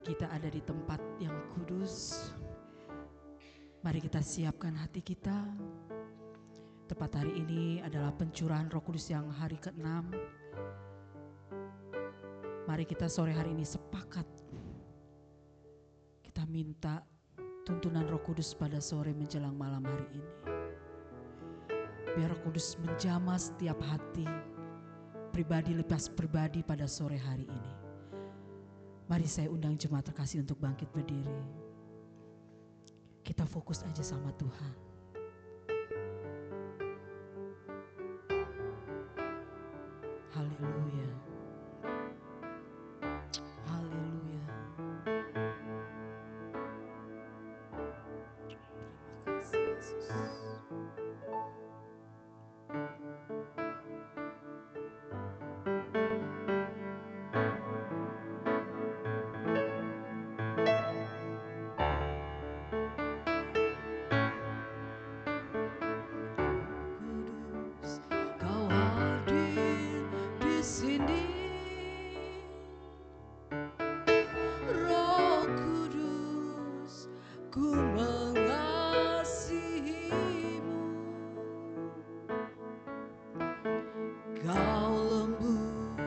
Kita ada di tempat yang kudus. Mari kita siapkan hati kita. Tepat hari ini adalah pencurahan Roh Kudus yang hari ke-6. Mari kita sore hari ini sepakat. Kita minta tuntunan Roh Kudus pada sore menjelang malam hari ini. Biar Roh Kudus menjamah setiap hati, pribadi lepas pribadi pada sore hari ini. Mari saya undang jemaat terkasih untuk bangkit berdiri. Kita fokus aja sama Tuhan. Haleluya. Haleluya. Terima kasih Yesus. Kudus, Kau hadir di sini. Roh Kudus, ku mengasihimu. Kau lembut,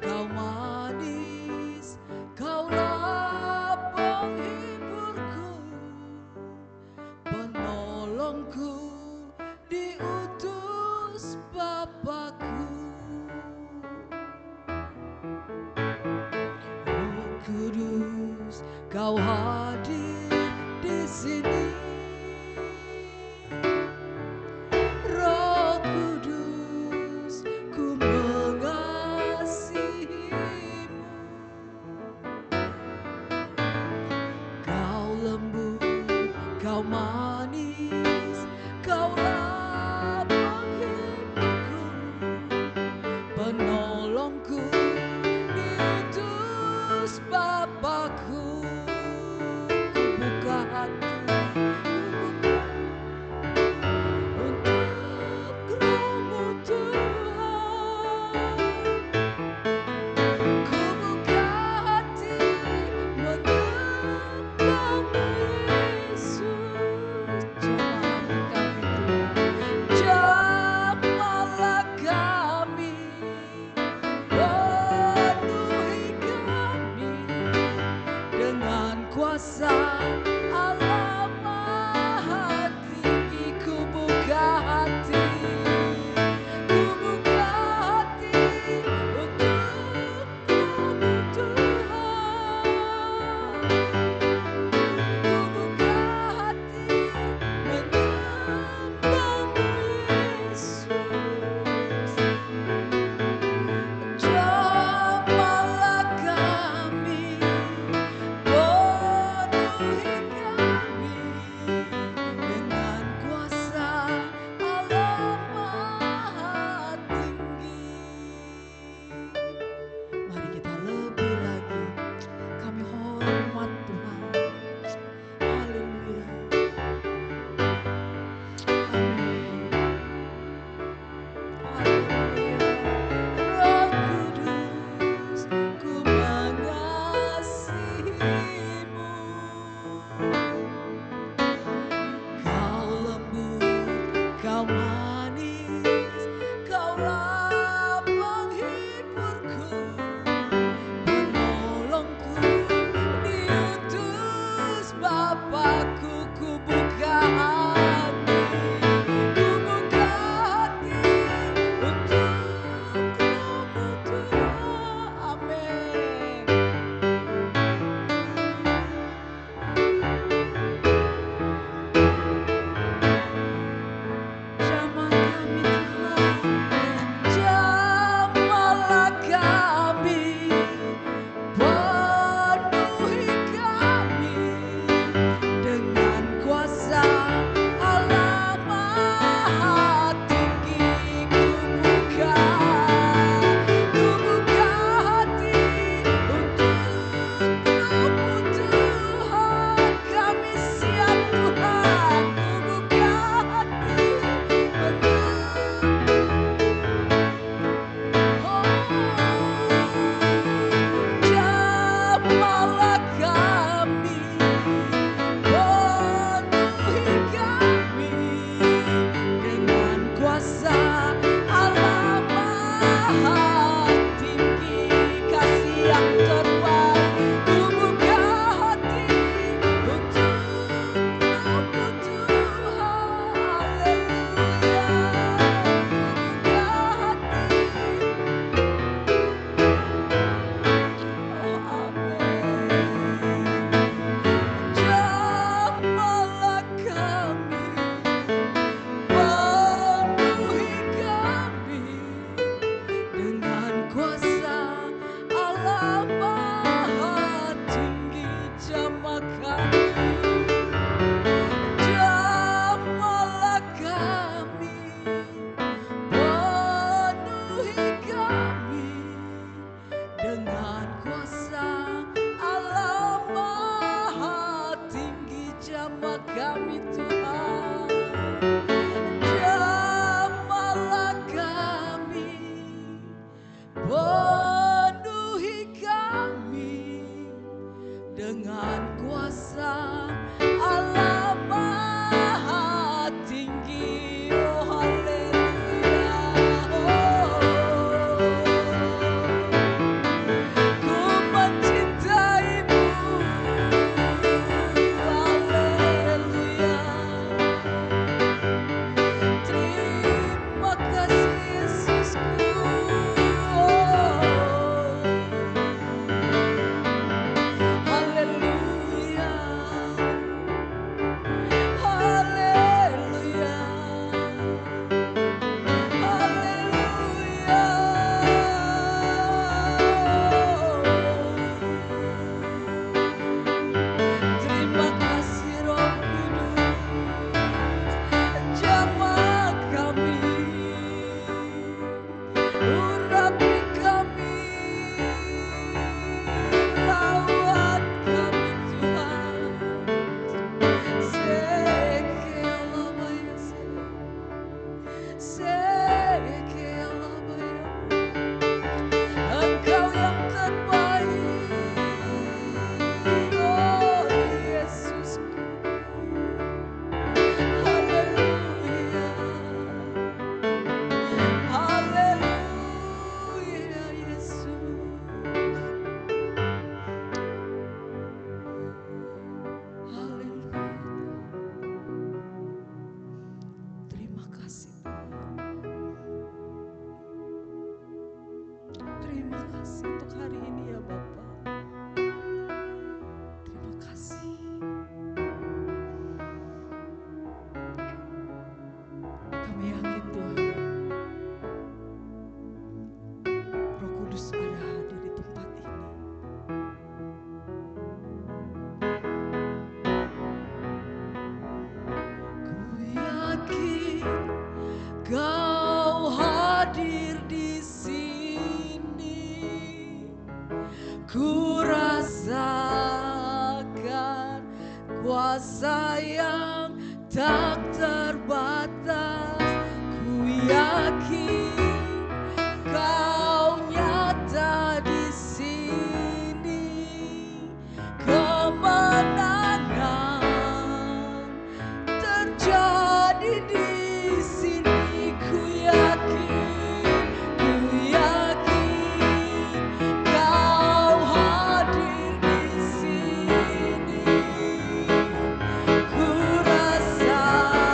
kau manis, kaulah penghiburku, penolongku, diutus Bapakku. Roh Kudus, Kau hadir di sini. Roh Kudus, ku mengasihimu. Kau lembut, Kau manis, kaulah penghiburku, penolongku, diutus Bapakku. Ku buka hati, untuk Roh-Mu Tuhan. Ku buka hati menyembah-Mu Yesus. Jamahlah kami, penuhi kami dengan kuasa Allah Maha Tinggi. Ku buka hati, ku buka hati untuk Roh-Mu Tuhan. Ku buka hati menyembah-Mu Yesus. Jamahlah kami, penuhi dengan kuasa Allah Maha Tinggi. Oh haleluya, ku mencintaimu. Haleluya, terima kasih Yesusku. Haleluya, haleluya, haleluya. Terima kasih Roh Kudus, jamah kami, urapi kami, rawat kami Tuhan. Seke alabaya, seke alabaya, Engkau yang terbaik. Oh Yesusku, haleluya, haleluya Yesus, haleluya. Terima kasih Tuhan. Terima kasih untuk hari ini ya Bapa. Terima kasih. Kami yakin Tuhan, Roh Kudus ada hadir di tempat ini. Ku yakin Kau hadir di sini. Ku rasakan kuasa yang tak terbatas. Ku yakin Kau nyata di sini. Kemenangan terjadi di sini. Ku yakin Kau hadir di sini. Ku rasakan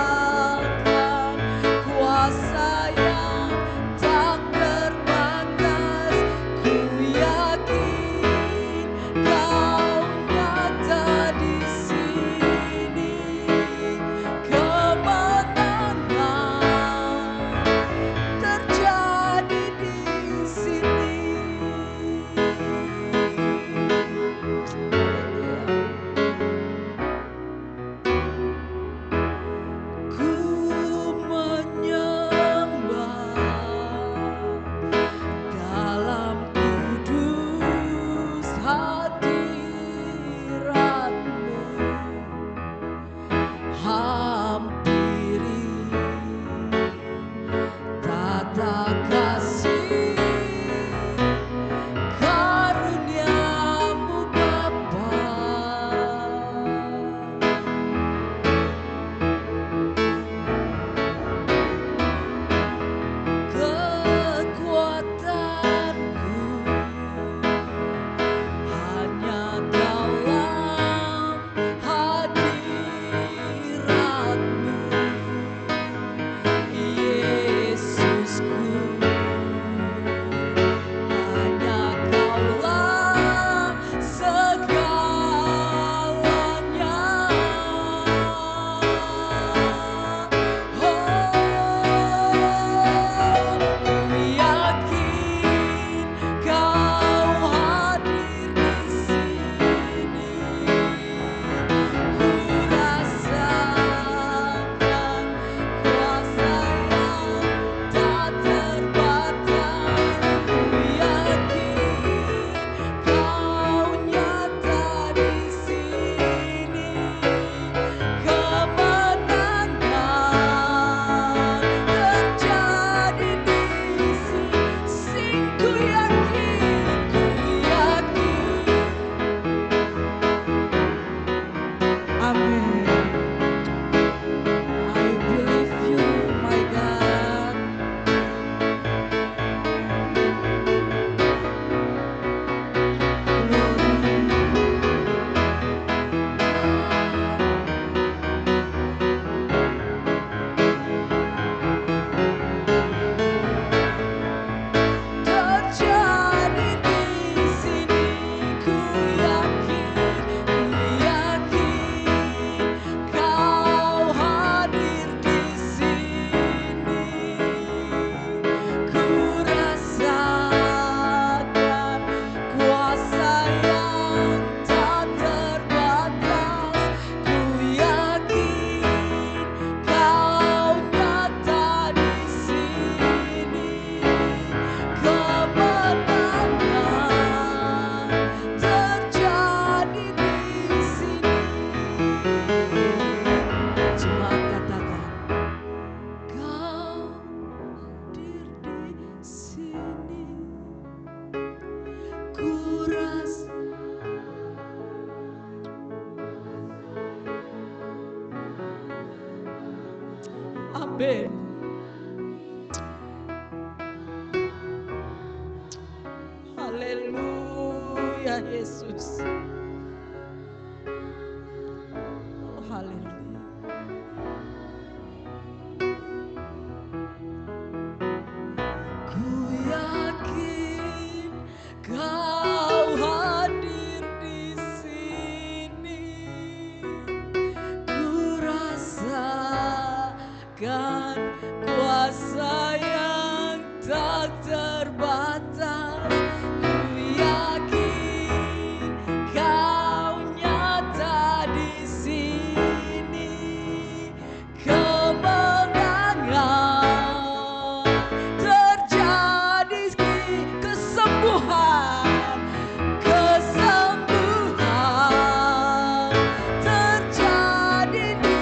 Amin. Haleluya Yesus. Oh, haleluya. Ku yakin Kau hadir di sini. Ku rasakan kuasa yang tak terbatas. Ku yakin Kau nyata di sini. Kemenangan terjadi, kesembuhan terjadi di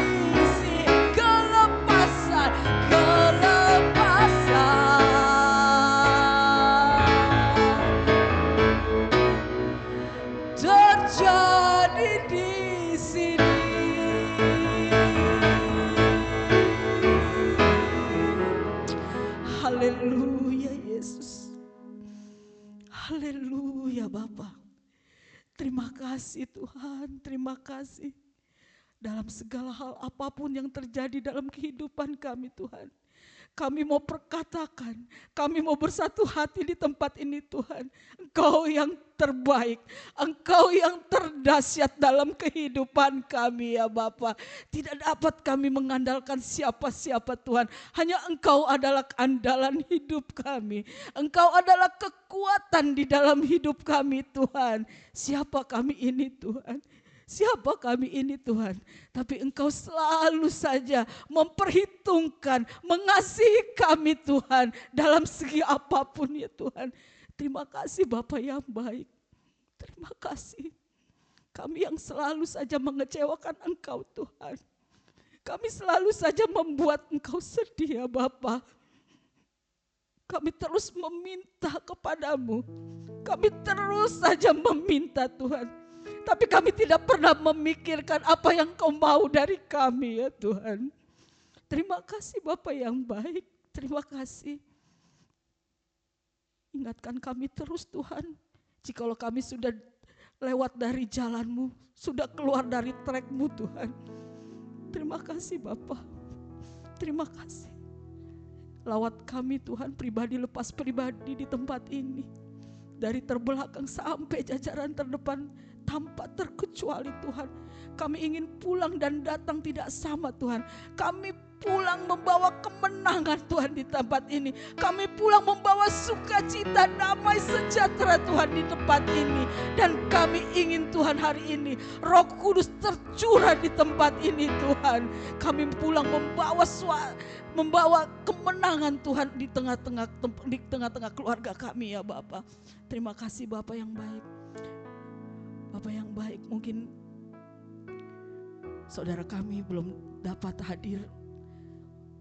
sini, kelepasan terjadi di sini. Haleluya Yesus. Haleluya Bapa. Terima kasih Tuhan, terima kasih. Dalam segala hal apapun yang terjadi dalam kehidupan kami Tuhan. Kami mau perkatakan, kami mau bersatu hati di tempat ini Tuhan. Engkau yang terbaik, Engkau yang terdahsyat dalam kehidupan kami ya Bapa. Tidak dapat kami mengandalkan siapa-siapa Tuhan. Hanya Engkau adalah andalan hidup kami. Engkau adalah kekuatan di dalam hidup kami Tuhan. Siapa kami ini Tuhan? Siapa kami ini Tuhan? Tapi Engkau selalu saja memperhitungkan, mengasihi kami Tuhan dalam segi apapun ya Tuhan. Terima kasih Bapa yang baik. Terima kasih. Kami yang selalu saja mengecewakan Engkau Tuhan. Kami selalu saja membuat Engkau sedih ya Bapa. Kami terus meminta kepadamu. Kami terus saja meminta Tuhan. Tapi kami tidak pernah memikirkan apa yang Kau mau dari kami ya Tuhan. Terima kasih Bapa yang baik. Terima kasih. Ingatkan kami terus Tuhan. Jikalau kami sudah lewat dari jalan-Mu, sudah keluar dari track-Mu Tuhan. Terima kasih Bapa. Terima kasih. Lawat kami Tuhan pribadi lepas pribadi di tempat ini. Dari terbelakang sampai jajaran terdepan tanpa terkecuali Tuhan. Kami ingin pulang dan datang tidak sama Tuhan. Kami pulang membawa kemenangan Tuhan di tempat ini. Kami pulang membawa sukacita, damai, sejahtera Tuhan di tempat ini. Dan kami ingin Tuhan hari ini Roh Kudus tercurah di tempat ini Tuhan. Kami pulang membawa kemenangan Tuhan di tengah-tengah keluarga kami ya Bapa. Terima kasih Bapa yang baik. Bapa yang baik, mungkin saudara kami belum dapat hadir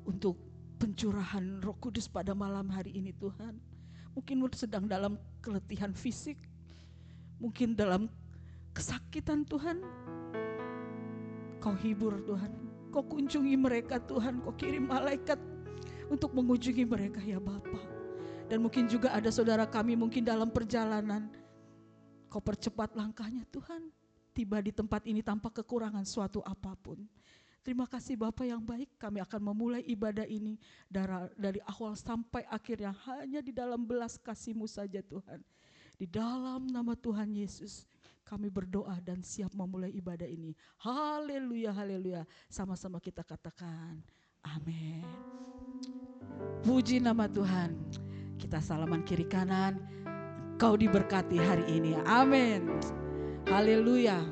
untuk pencurahan Roh Kudus pada malam hari ini Tuhan. Mungkin sedang dalam keletihan fisik, mungkin dalam kesakitan Tuhan. Kau hibur Tuhan, Kau kunjungi mereka Tuhan, Kau kirim malaikat untuk mengunjungi mereka ya Bapa. Dan mungkin juga ada saudara kami mungkin dalam perjalanan, Kau percepat langkahnya Tuhan, tiba di tempat ini tanpa kekurangan suatu apapun. Terima kasih Bapa yang baik, kami akan memulai ibadah ini dari awal sampai akhirnya hanya di dalam belas kasih-Mu saja Tuhan. Di dalam nama Tuhan Yesus kami berdoa dan siap memulai ibadah ini. Haleluya, haleluya. Sama-sama kita katakan amin. Puji nama Tuhan. Kita salaman kiri kanan. Kau diberkati hari ini. Amin. Haleluya.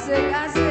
Asik, asik.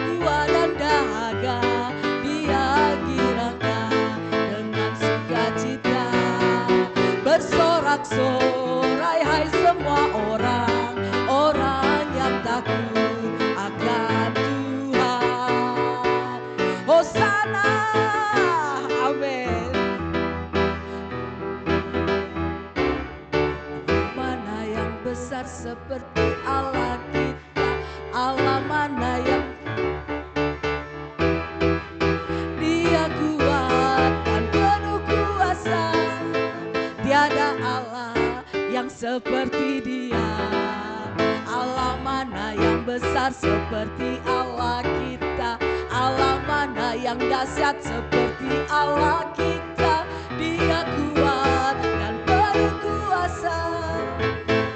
jiwa dan dahaga Dia girakan dengan sukacita. Bersorak-sorai hai semua orang yang takut akan Tuhan. Hosana, amin. Mana yang besar seperti Allah kita, Allah mana yang Dia kuat dan penuh kuasa. Tiada Allah yang seperti Dia. Allah mana yang besar seperti Allah kita, Allah mana yang dahsyat seperti Allah kita. Dia kuat dan penuh kuasa.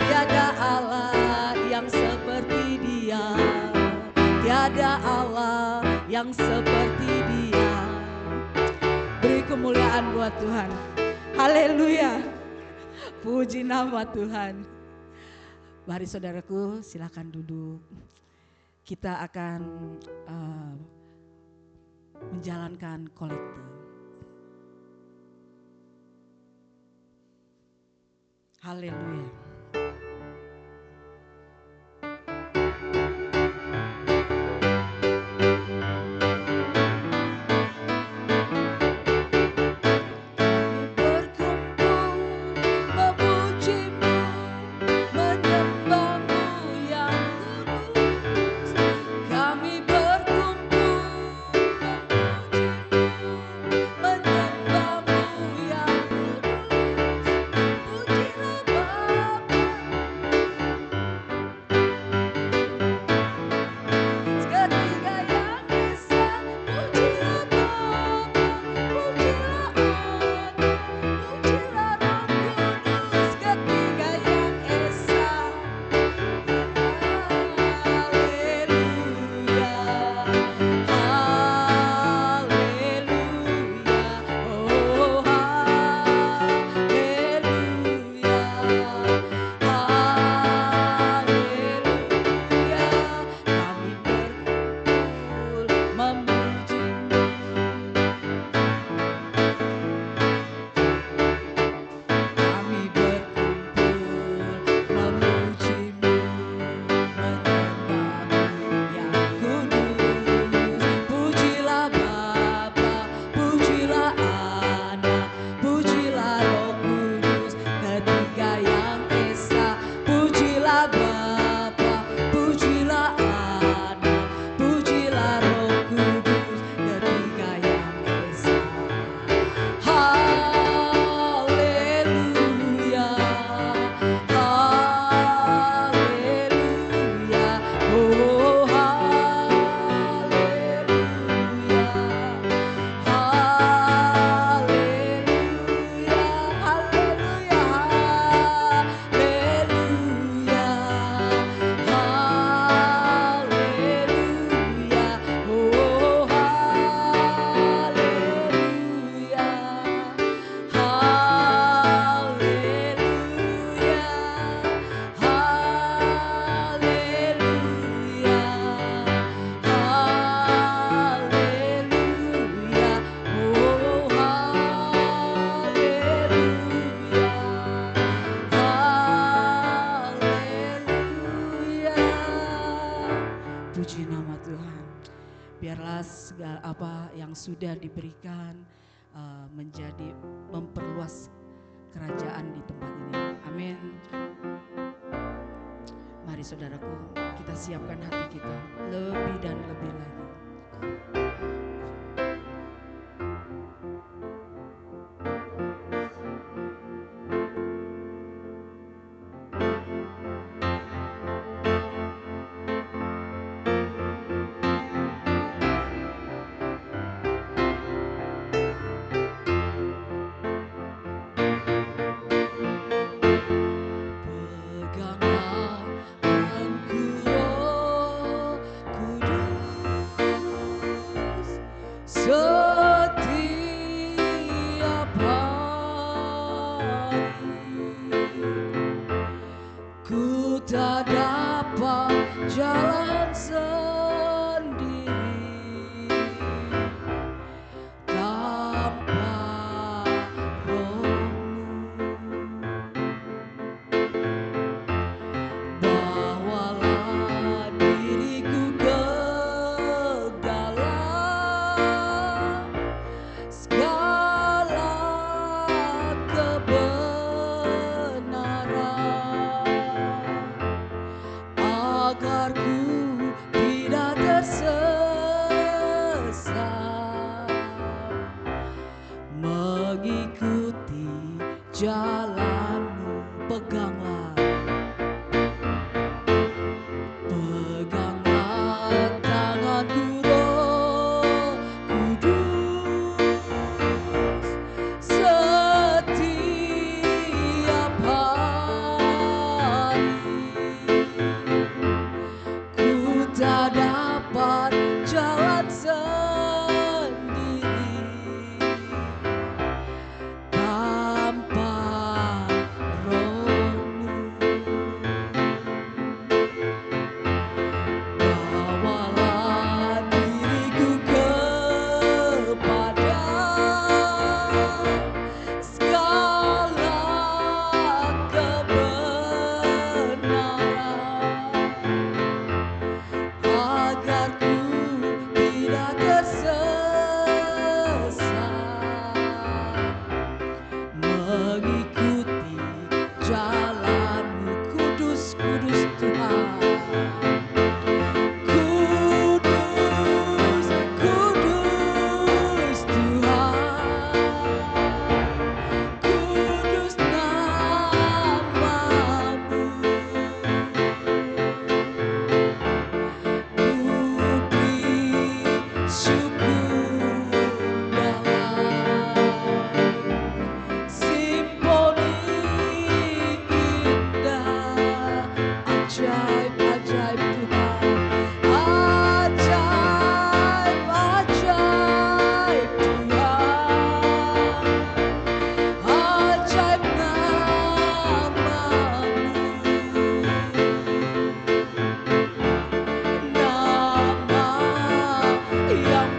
Tiada Allah yang seperti Dia. Tiada Allah yang seperti Dia. Beri kemuliaan buat Tuhan. Haleluya. Puji nama Tuhan. Mari saudaraku, silakan duduk. Kita akan menjalankan kolekte. Haleluya. Yang sudah diberikan menjadi memperluas kerajaan di tempat ini. Amin. Mari saudaraku, kita siapkan hati kita lebih dan lebih lagi. Peganglah Roh Kudus. jalanmu. Peganglah, peganglah tanganku Roh Kudus setiap hari. Ku tak dapat jalan sendiri tanpa Roh-Mu. Bawalah diriku kepada segala kebenaran, agar ku tidak tersesat, mengikuti jalan-Mu. Kudus, kudus Tuhan. Kudus, kudus Tuhan. Kudus nama-Mu. Ku beri syukur dalam simponi indah. Ajaib, ajaib Tuhan. Ajaib, ajaib Tuhan. Ajaib nama-Mu. Nama yang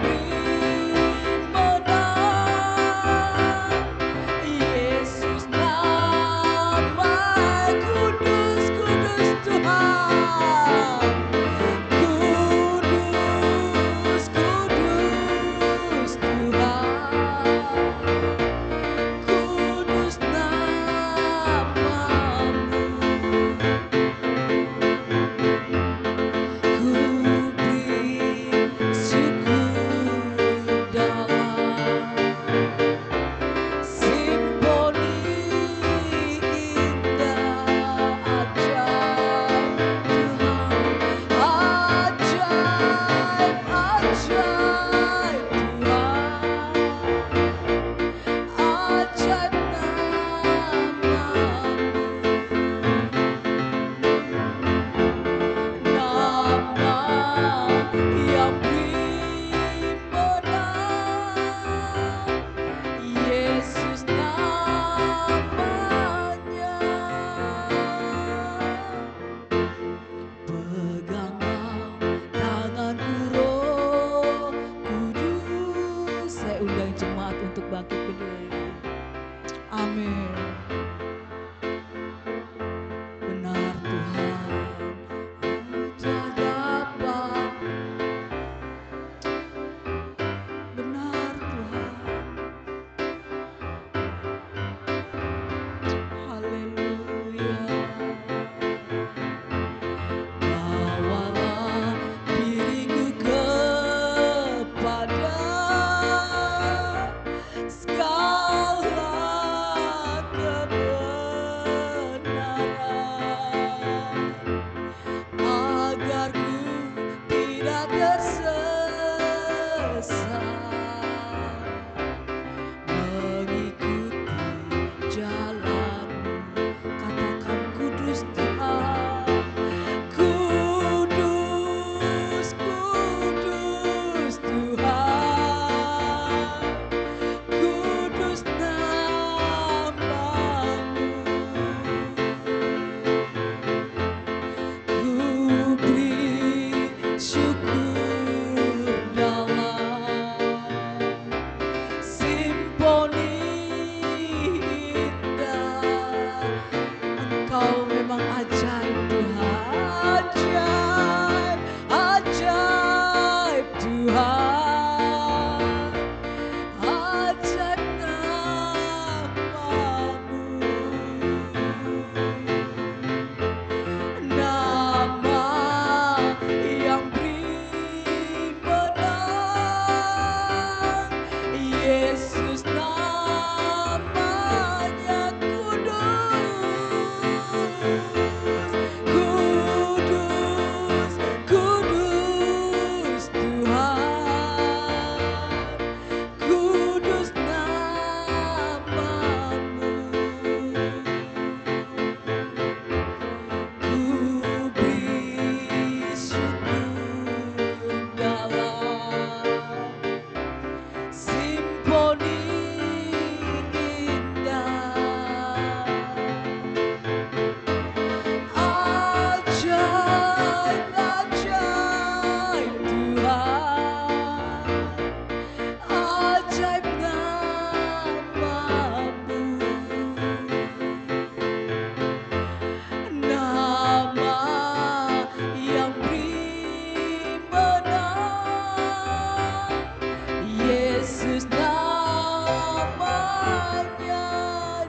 Simponi indah, ajaib ajaib Tuhan, ajaib namamu, nama yang beri menang, Yesus namanya.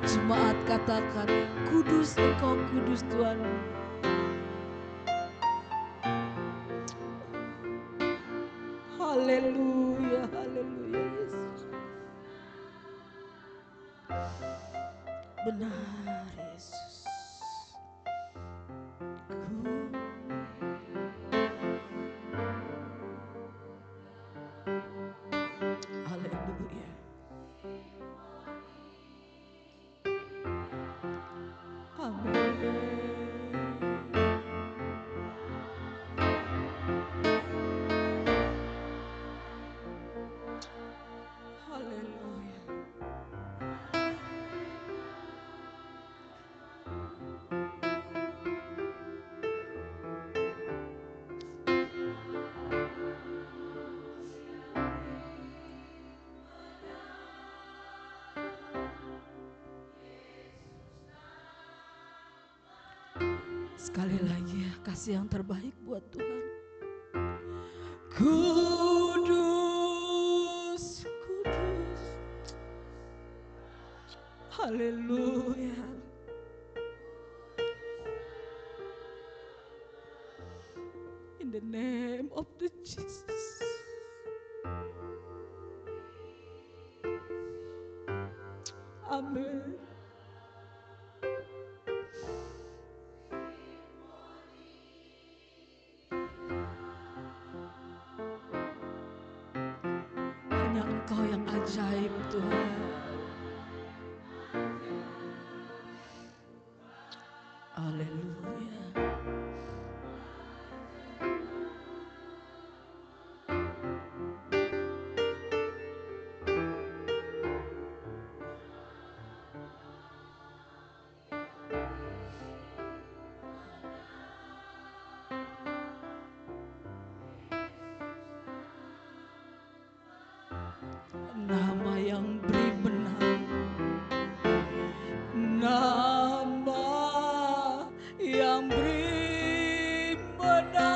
Jemaat katakan, kudus Engkau, kudus Tuhan. Haleluya, haleluya Yesus. Benar Yesus. Haleluya. Amin. Haleluya. Sekali lagi ya, kasih yang terbaik buat Tuhan. Kudus, kudus. Haleluya. In the name of the Jesus. Amin. Hanya Engkau yang ajaib Tuhan. Haleluya. Nama yang beri menang, nama yang beri menang,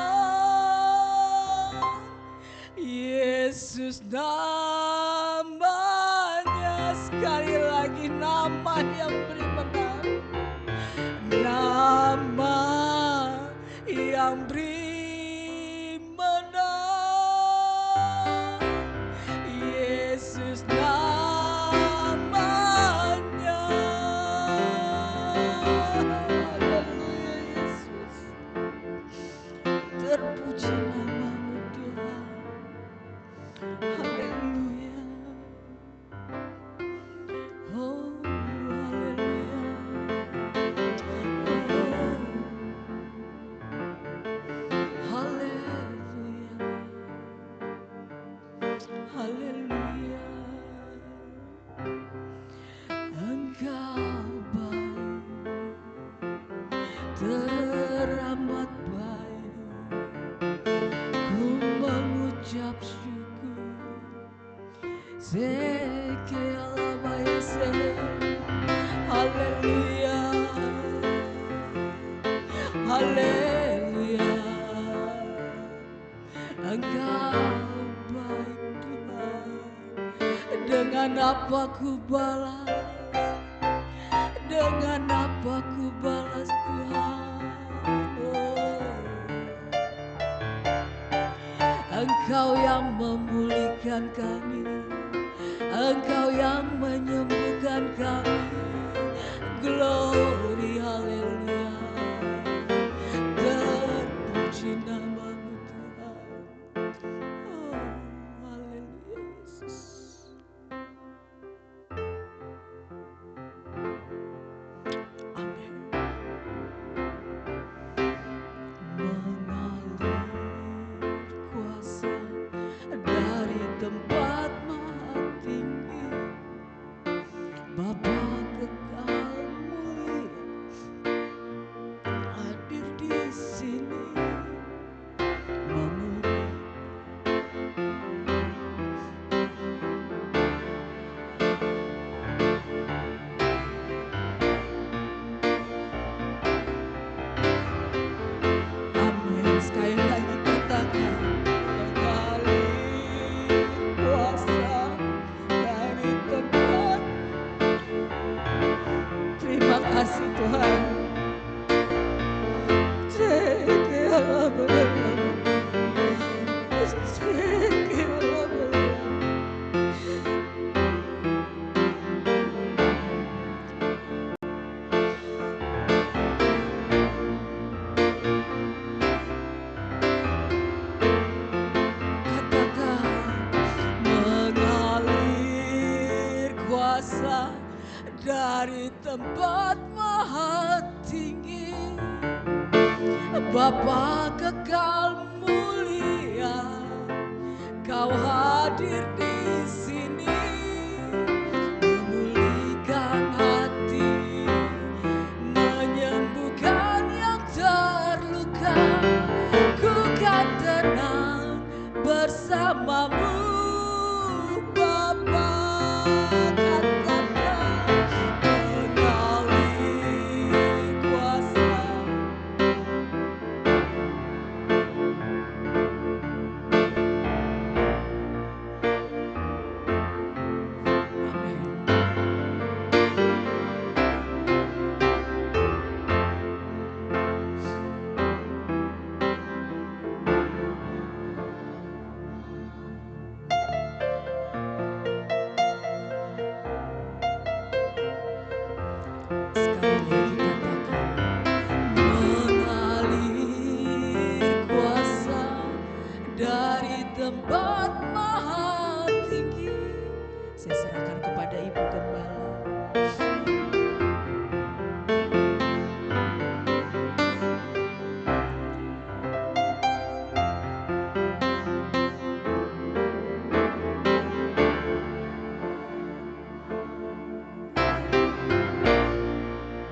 Yesus namanya. Sekali lagi, nama yang beri menang, nama yang beri menang, Yesus namanya. Haleluya Yesus. Terpuji namamu Tuhan. Haleluya. Oh, haleluya. Oh, haleluya. Haleluya. Engkau baik, teramat baik. Ku mengucap syukur. Sekealabayase. Haleluya. Haleluya. Engkau baik Tuhan. Dengan apa ku balas? Dengan apa ku balas Tuhan? Oh. Engkau yang memulihkan kami, Engkau yang menyembuhkan kami. Glory, haleluya. Terpuji namamu Tuhan. Oh, haleluya Yesus. Amin. Mengalir kuasa tempat maha tinggi, Bapa kekal mulia, hadir di sini memuji. Amin. Sekali lagi katakan, mengalir kuasa dari tempat. Terima kasih Tuhan. Mengalir kuasa dari tempat maha tinggi, Bapa kekal mulia, Kau hadir di sini, memulihkan hati, menyembuhkan yang terluka. Ku kan tenang bersamamu, Bapa. Katakan mengalir kuasa. Sekali lagi katakan, mengalir kuasa dari tempat maha tinggi. Saya serahkan kepada Ibu Gembala.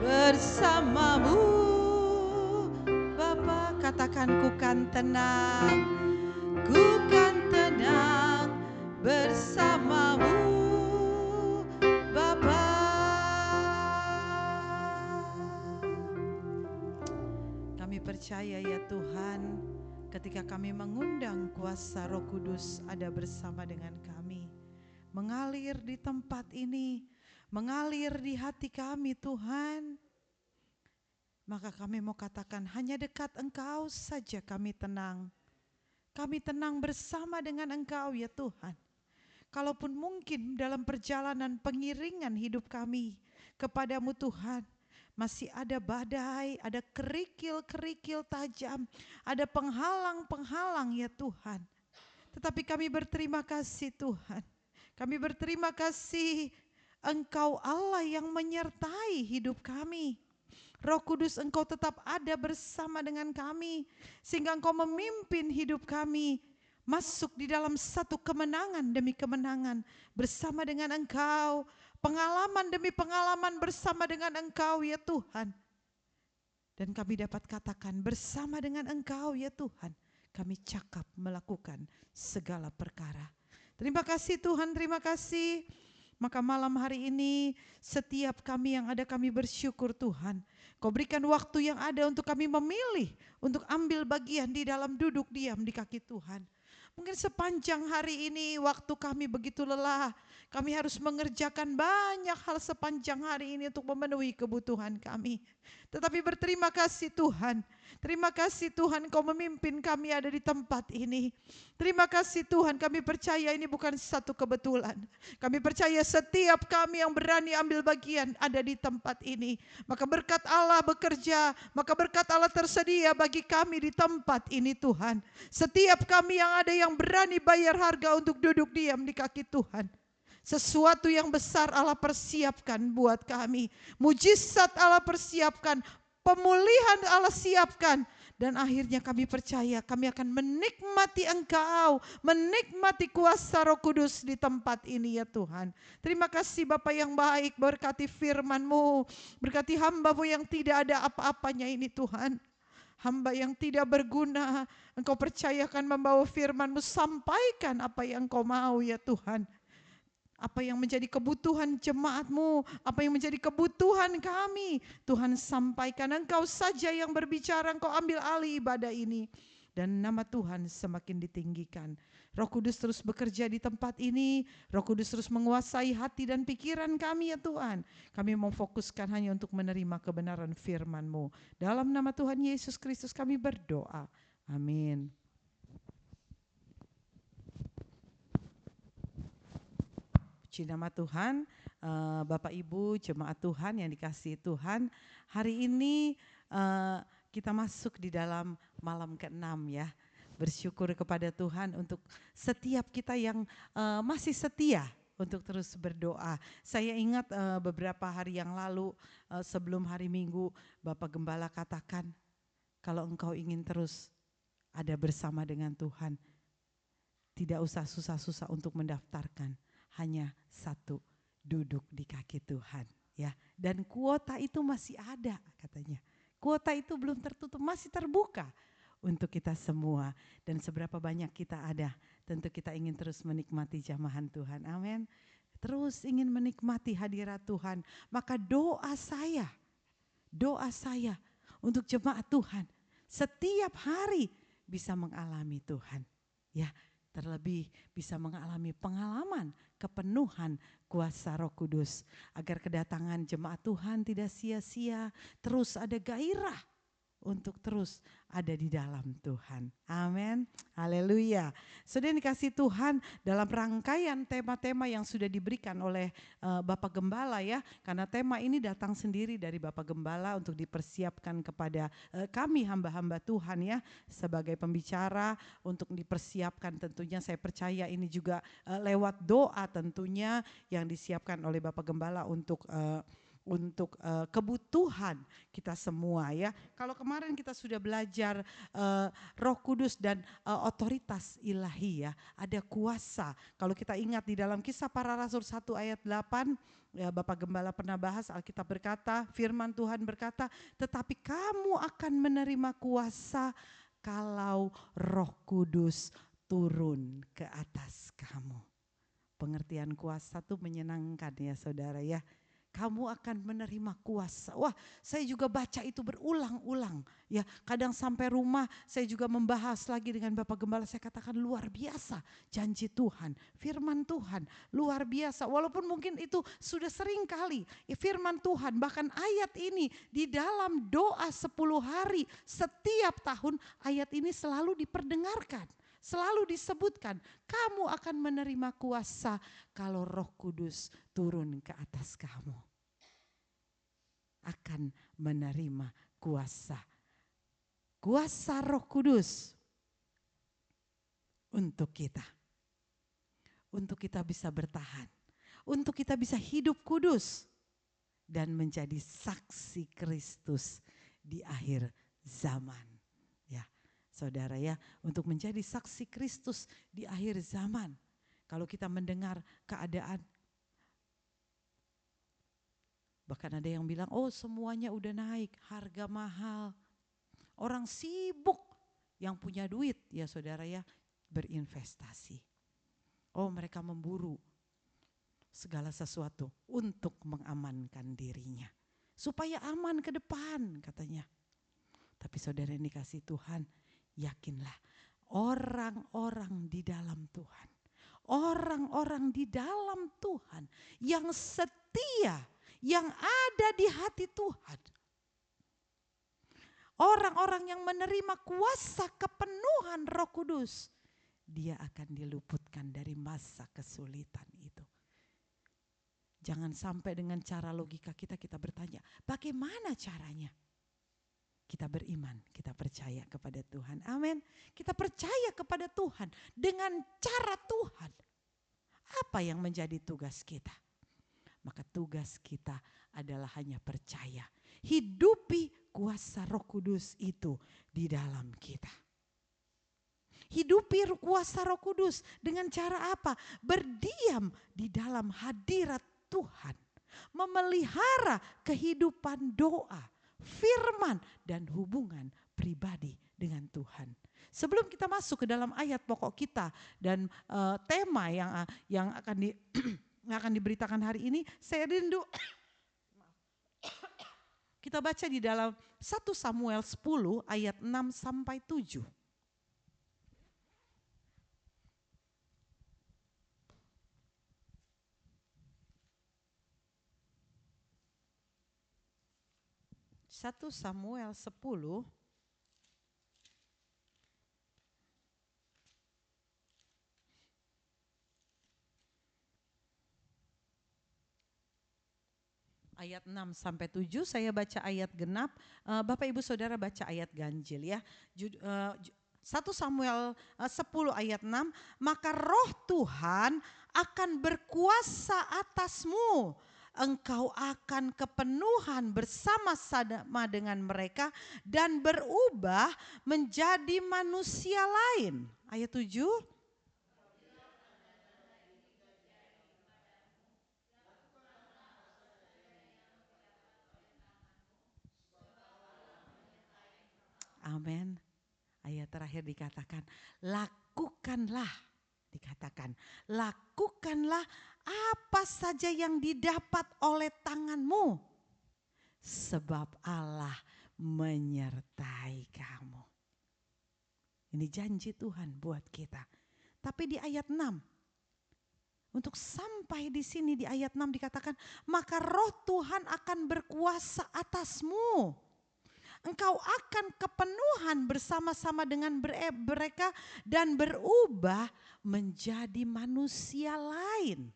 Bersamamu Bapa, katakan ku kan tenang, ku kan tenang bersamamu Bapa. Kami percaya ya Tuhan, ketika kami mengundang kuasa Roh Kudus ada bersama dengan kami, mengalir di tempat ini, mengalir di hati kami Tuhan, maka kami mau katakan hanya dekat Engkau saja kami tenang. Kami tenang bersama dengan Engkau ya Tuhan. Kalaupun mungkin dalam perjalanan pengiringan hidup kami kepadamu Tuhan, masih ada badai, ada kerikil-kerikil tajam, ada penghalang-penghalang ya Tuhan. Tetapi kami berterima kasih Tuhan. Kami berterima kasih Engkau Allah yang menyertai hidup kami. Roh Kudus Engkau tetap ada bersama dengan kami, sehingga Engkau memimpin hidup kami masuk di dalam satu kemenangan demi kemenangan bersama dengan Engkau, pengalaman demi pengalaman bersama dengan Engkau ya Tuhan. Dan kami dapat katakan bersama dengan Engkau ya Tuhan, kami cakap melakukan segala perkara. Terima kasih Tuhan, terima kasih. Maka malam hari ini setiap kami yang ada kami bersyukur Tuhan. Kau berikan waktu yang ada untuk kami memilih untuk ambil bagian di dalam duduk diam di kaki Tuhan. Mungkin sepanjang hari ini waktu kami begitu lelah, kami harus mengerjakan banyak hal sepanjang hari ini untuk memenuhi kebutuhan kami. Tetapi berterima kasih Tuhan, terima kasih Tuhan Kau memimpin kami ada di tempat ini. Terima kasih Tuhan, kami percaya ini bukan satu kebetulan. Kami percaya setiap kami yang berani ambil bagian ada di tempat ini. Maka berkat Allah bekerja, maka berkat Allah tersedia bagi kami di tempat ini Tuhan. Setiap kami yang ada yang berani bayar harga untuk duduk diam di kaki Tuhan. Sesuatu yang besar Allah persiapkan buat kami. Mujizat Allah persiapkan, pemulihan Allah siapkan. Dan akhirnya kami percaya kami akan menikmati Engkau, menikmati kuasa Roh Kudus di tempat ini ya Tuhan. Terima kasih Bapa yang baik, berkati firman-Mu, berkati hamba-Mu yang tidak ada apa-apanya ini Tuhan. Hamba yang tidak berguna, Engkau percayakan membawa firman-Mu, sampaikan apa yang Engkau mau ya Tuhan. Apa yang menjadi kebutuhan jemaat-Mu, apa yang menjadi kebutuhan kami, Tuhan sampaikan. Engkau saja yang berbicara, Engkau ambil alih ibadah ini. Dan nama Tuhan semakin ditinggikan. Roh Kudus terus bekerja di tempat ini, Roh Kudus terus menguasai hati dan pikiran kami ya Tuhan. Kami mau fokuskan hanya untuk menerima kebenaran firman-Mu. Dalam nama Tuhan Yesus Kristus kami berdoa. Amin. Puji nama Tuhan, Bapak Ibu jemaat Tuhan yang dikasihi Tuhan. Hari ini kita masuk di dalam malam ke-6 ya. Bersyukur kepada Tuhan untuk setiap kita yang masih setia untuk terus berdoa. Saya ingat beberapa hari yang lalu sebelum hari Minggu Bapak Gembala katakan, kalau engkau ingin terus ada bersama dengan Tuhan, tidak usah susah-susah untuk mendaftarkan. Hanya satu, duduk di kaki Tuhan ya. Dan kuota itu masih ada katanya. Kuota itu belum tertutup, masih terbuka untuk kita semua. Dan seberapa banyak kita ada, tentu kita ingin terus menikmati jamahan Tuhan. Amin. Terus ingin menikmati hadirat Tuhan. Maka doa saya untuk jemaat Tuhan setiap hari bisa mengalami Tuhan ya. Terlebih bisa mengalami pengalaman kepenuhan kuasa Roh Kudus. Agar kedatangan jemaat Tuhan tidak sia-sia, terus ada gairah untuk terus ada di dalam Tuhan. Amin. Haleluya. Sudah dikasih Tuhan dalam rangkaian tema-tema yang sudah diberikan oleh Bapak Gembala ya. Karena tema ini datang sendiri dari Bapak Gembala untuk dipersiapkan kepada kami hamba-hamba Tuhan ya. Sebagai pembicara untuk dipersiapkan, tentunya saya percaya ini juga lewat doa tentunya yang disiapkan oleh Bapak Gembala untuk kebutuhan kita semua ya. Kalau kemarin kita sudah belajar Roh Kudus dan otoritas ilahi ya, ada kuasa. Kalau kita ingat di dalam Kisah Para Rasul 1 ayat 8 ya, Bapak Gembala pernah bahas, Alkitab berkata, firman Tuhan berkata, tetapi kamu akan menerima kuasa kalau Roh Kudus turun ke atas kamu. Pengertian kuasa itu menyenangkan ya saudara ya. Kamu akan menerima kuasa. Wah, saya juga baca itu berulang-ulang. Ya, kadang sampai rumah saya juga membahas lagi dengan Bapak Gembala. Saya katakan luar biasa janji Tuhan, firman Tuhan luar biasa. Walaupun mungkin itu sudah sering kali firman Tuhan, bahkan ayat ini di dalam doa 10 hari setiap tahun ayat ini selalu diperdengarkan. Selalu disebutkan, kamu akan menerima kuasa kalau Roh Kudus turun ke atas kamu. Akan menerima kuasa. Kuasa Roh Kudus untuk kita. Untuk kita bisa bertahan. Untuk kita bisa hidup kudus. Dan menjadi saksi Kristus di akhir zaman. Saudara ya, untuk menjadi saksi Kristus di akhir zaman. Kalau kita mendengar keadaan, bahkan ada yang bilang, oh semuanya udah naik, harga mahal. Orang sibuk yang punya duit ya saudara ya, berinvestasi. Oh mereka memburu segala sesuatu untuk mengamankan dirinya. Supaya aman ke depan katanya. Tapi saudara yang dikasih Tuhan, yakinlah orang-orang di dalam Tuhan, orang-orang di dalam Tuhan yang setia, yang ada di hati Tuhan, orang-orang yang menerima kuasa kepenuhan Roh Kudus, dia akan diluputkan dari masa kesulitan itu. Jangan sampai dengan cara logika kita bertanya, bagaimana caranya? Kita beriman, kita percaya kepada Tuhan. Amin. Kita percaya kepada Tuhan dengan cara Tuhan. Apa yang menjadi tugas kita? Maka tugas kita adalah hanya percaya. Hidupi kuasa Roh Kudus itu di dalam kita. Hidupi kuasa Roh Kudus dengan cara apa? Berdiam di dalam hadirat Tuhan. Memelihara kehidupan doa, firman, dan hubungan pribadi dengan Tuhan. Sebelum kita masuk ke dalam ayat pokok kita dan tema yang akan diberitakan hari ini, saya rindu kita baca di dalam 1 Samuel 10 ayat 6 sampai 7. 1 Samuel 10 ayat 6 sampai 7, saya baca ayat genap, Bapak Ibu Saudara baca ayat ganjil ya. 1 Samuel 10 ayat 6, maka roh Tuhan akan berkuasa atasmu. Engkau akan kepenuhan bersama-sama dengan mereka dan berubah menjadi manusia lain. Ayat 7. Amin. Ayat terakhir dikatakan, lakukanlah apa saja yang didapat oleh tanganmu, sebab Allah menyertai kamu. Ini janji Tuhan buat kita. Tapi di ayat 6, untuk sampai di sini di ayat 6 dikatakan, maka roh Tuhan akan berkuasa atasmu. Engkau akan kepenuhan bersama-sama dengan mereka dan berubah menjadi manusia lain.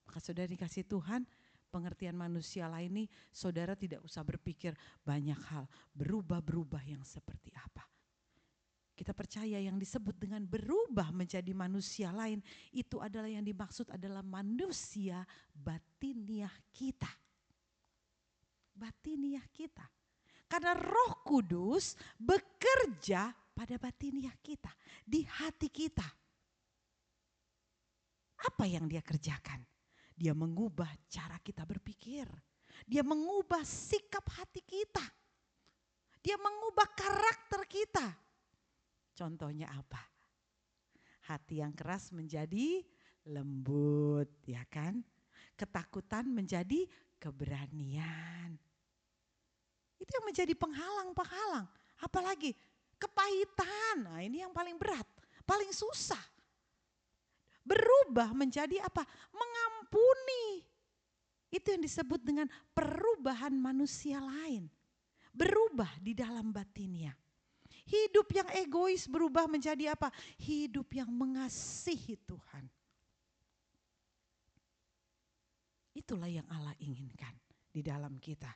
Maka saudara dikasih Tuhan, pengertian manusia lain ini saudara tidak usah berpikir banyak hal, berubah-berubah yang seperti apa. Kita percaya yang disebut dengan berubah menjadi manusia lain, itu adalah yang dimaksud adalah manusia batiniah kita. Batiniah kita. Karena Roh Kudus bekerja pada batiniah kita, di hati kita. Apa yang dia kerjakan? Dia mengubah cara kita berpikir. Dia mengubah sikap hati kita. Dia mengubah karakter kita. Contohnya apa? Hati yang keras menjadi lembut, ya kan? Ketakutan menjadi keberanian. Itu yang menjadi penghalang-penghalang. Apalagi kepahitan. Nah, ini yang paling berat, paling susah. Berubah menjadi apa? Mengampuni. Itu yang disebut dengan perubahan manusia lain. Berubah di dalam batinnya. Hidup yang egois berubah menjadi apa? Hidup yang mengasihi Tuhan. Itulah yang Allah inginkan di dalam kita.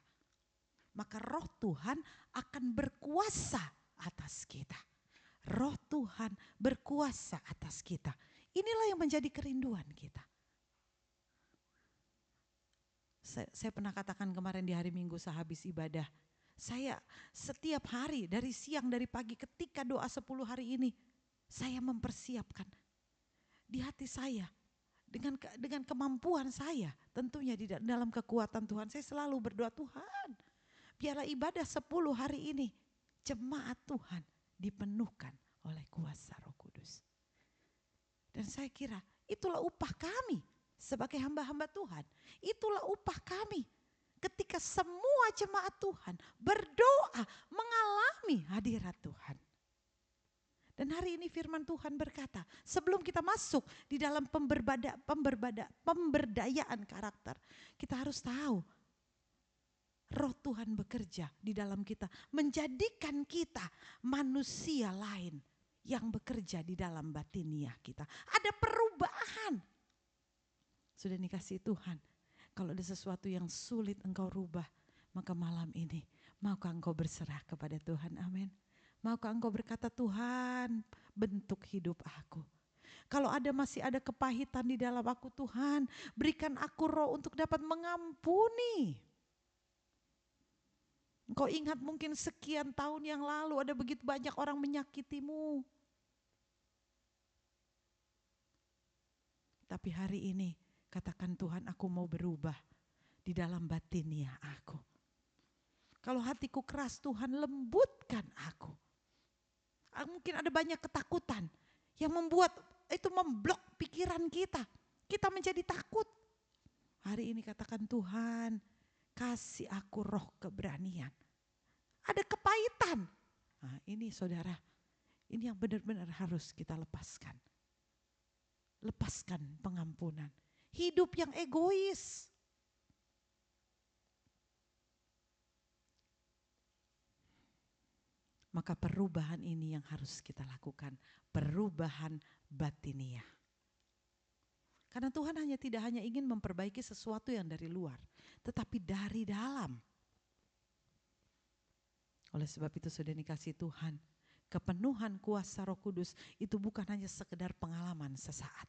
Maka roh Tuhan akan berkuasa atas kita. Roh Tuhan berkuasa atas kita. Inilah yang menjadi kerinduan kita. Saya pernah katakan kemarin di hari Minggu sehabis ibadah. Saya setiap hari dari siang dari pagi ketika doa 10 hari ini. Saya mempersiapkan di hati saya. Dengan kemampuan saya tentunya di dalam kekuatan Tuhan. Saya selalu berdoa, Tuhan biarlah ibadah 10 hari ini jemaat Tuhan dipenuhkan oleh kuasa Roh Kudus. Dan saya kira itulah upah kami sebagai hamba-hamba Tuhan. Itulah upah kami ketika semua jemaat Tuhan berdoa mengalami hadirat Tuhan. Dan hari ini firman Tuhan berkata, sebelum kita masuk di dalam pemberdayaan karakter, kita harus tahu Roh Tuhan bekerja di dalam kita, menjadikan kita manusia lain yang bekerja di dalam batiniah kita. Ada perubahan. Sudah dikasih Tuhan, kalau ada sesuatu yang sulit engkau rubah, maka malam ini maukah engkau berserah kepada Tuhan, amin. Maukah engkau berkata, Tuhan bentuk hidup aku. Kalau masih ada kepahitan di dalam aku, Tuhan berikan aku roh untuk dapat mengampuni. Engkau ingat mungkin sekian tahun yang lalu ada begitu banyak orang menyakitimu. Tapi hari ini katakan, Tuhan, aku mau berubah di dalam batinia aku. Kalau hatiku keras, Tuhan lembutkan aku. Mungkin ada banyak ketakutan yang membuat itu memblok pikiran kita. Kita menjadi takut. Hari ini katakan, Tuhan, kasih aku roh keberanian. Ada kepahitan. Nah, ini saudara, ini yang benar-benar harus kita lepaskan. Lepaskan pengampunan. Hidup yang egois. Maka perubahan ini yang harus kita lakukan. Perubahan batiniah. Karena Tuhan tidak hanya ingin memperbaiki sesuatu yang dari luar, tetapi dari dalam. Oleh sebab itu saudara dikasih Tuhan, kepenuhan kuasa Roh Kudus itu bukan hanya sekedar pengalaman sesaat.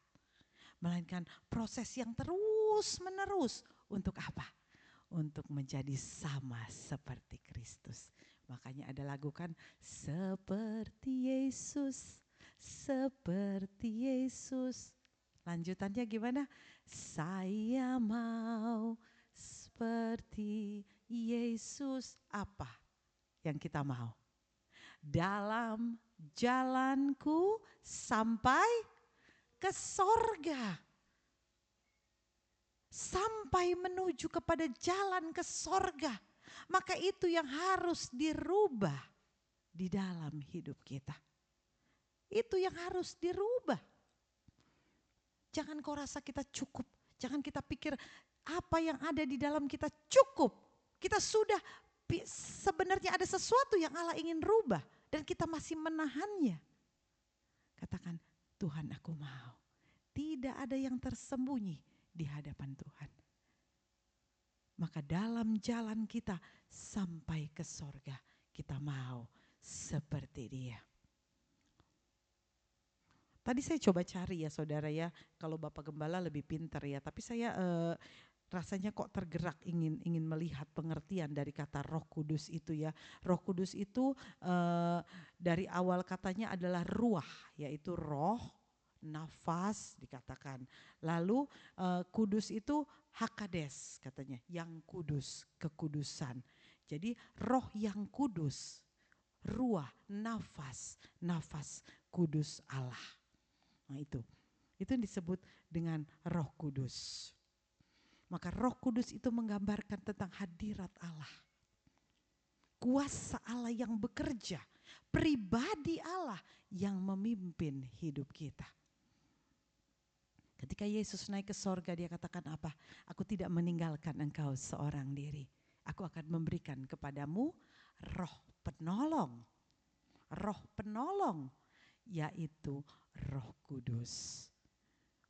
Melainkan proses yang terus menerus. Untuk apa? Untuk menjadi sama seperti Kristus. Makanya ada lagu kan, seperti Yesus, seperti Yesus. Lanjutannya gimana? Saya mau seperti Yesus. Apa yang kita mau? Dalam jalanku sampai ke sorga. Sampai menuju kepada jalan ke sorga. Maka itu yang harus dirubah di dalam hidup kita. Itu yang harus dirubah. Jangan kau rasa kita cukup. Jangan kita pikir apa yang ada di dalam kita cukup. Kita sudah, sebenarnya ada sesuatu yang Allah ingin rubah. Dan kita masih menahannya. Katakan, Tuhan, aku mau. Tidak ada yang tersembunyi di hadapan Tuhan. Maka dalam jalan kita sampai ke sorga, kita mau seperti Dia. Tadi saya coba cari ya saudara ya, kalau Bapak Gembala lebih pintar ya, tapi saya rasanya kok tergerak ingin melihat pengertian dari kata Roh Kudus itu ya. Roh Kudus itu dari awal katanya adalah ruah, yaitu roh, nafas dikatakan. Lalu kudus itu hakades katanya, yang kudus, kekudusan. Jadi roh yang kudus, ruah, nafas kudus Allah. Nah itu yang disebut dengan Roh Kudus. Maka Roh Kudus itu menggambarkan tentang hadirat Allah. Kuasa Allah yang bekerja, pribadi Allah yang memimpin hidup kita. Ketika Yesus naik ke sorga, Dia katakan apa? Aku tidak meninggalkan engkau seorang diri. Aku akan memberikan kepadamu roh penolong. Roh penolong, yaitu Roh Kudus.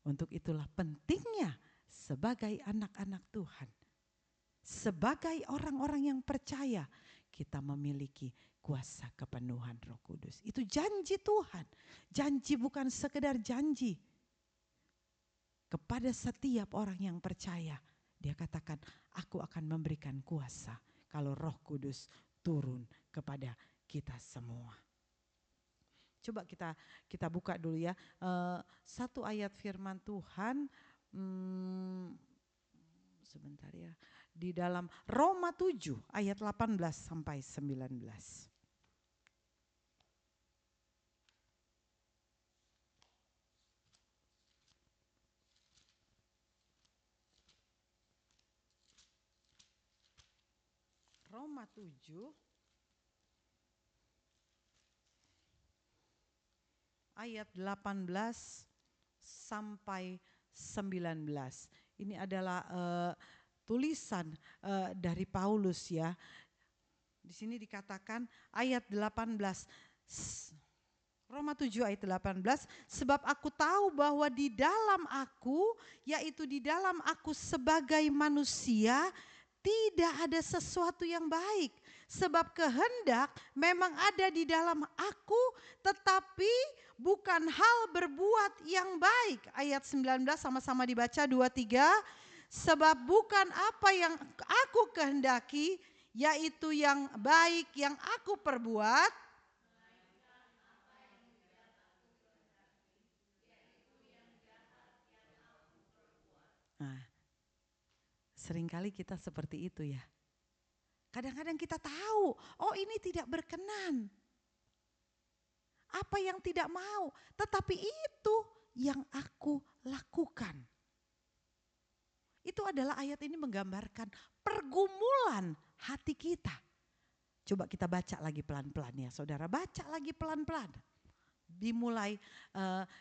Untuk itulah pentingnya sebagai anak-anak Tuhan, sebagai orang-orang yang percaya, kita memiliki kuasa kepenuhan Roh Kudus. Itu janji Tuhan. Janji bukan sekedar janji. Kepada setiap orang yang percaya, Dia katakan, aku akan memberikan kuasa kalau Roh Kudus turun kepada kita semua. Coba kita buka dulu ya, satu ayat firman Tuhan, sebentar ya, di dalam Roma 7 ayat 18 sampai 19. Roma 7 ayat 18 sampai 19. Ini adalah tulisan dari Paulus ya. Di sini dikatakan ayat 18. Roma 7 ayat 18, sebab aku tahu bahwa di dalam aku, yaitu di dalam aku sebagai manusia, tidak ada sesuatu yang baik. Sebab kehendak memang ada di dalam aku, tetapi bukan hal berbuat yang baik. Ayat 19 sama-sama dibaca 2-3. Sebab bukan apa yang aku kehendaki yaitu yang baik yang aku perbuat, nah, seringkali kita seperti itu ya. Kadang-kadang kita tahu, oh ini tidak berkenan. Apa yang tidak mau, tetapi itu yang aku lakukan. Itu adalah ayat ini menggambarkan pergumulan hati kita. Coba kita baca lagi pelan-pelan ya saudara, baca lagi pelan-pelan. Dimulai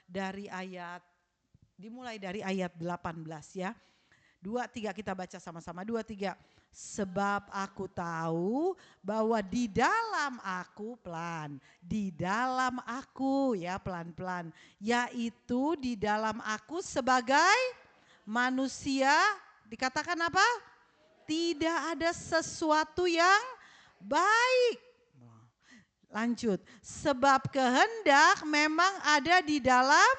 dari ayat 18 ya. 2-3 kita baca sama-sama, 2-3. Sebab aku tahu bahwa di dalam aku, di dalam aku ya pelan-pelan, yaitu di dalam aku sebagai manusia, dikatakan apa? Tidak ada sesuatu yang baik. Lanjut, sebab kehendak memang ada di dalam,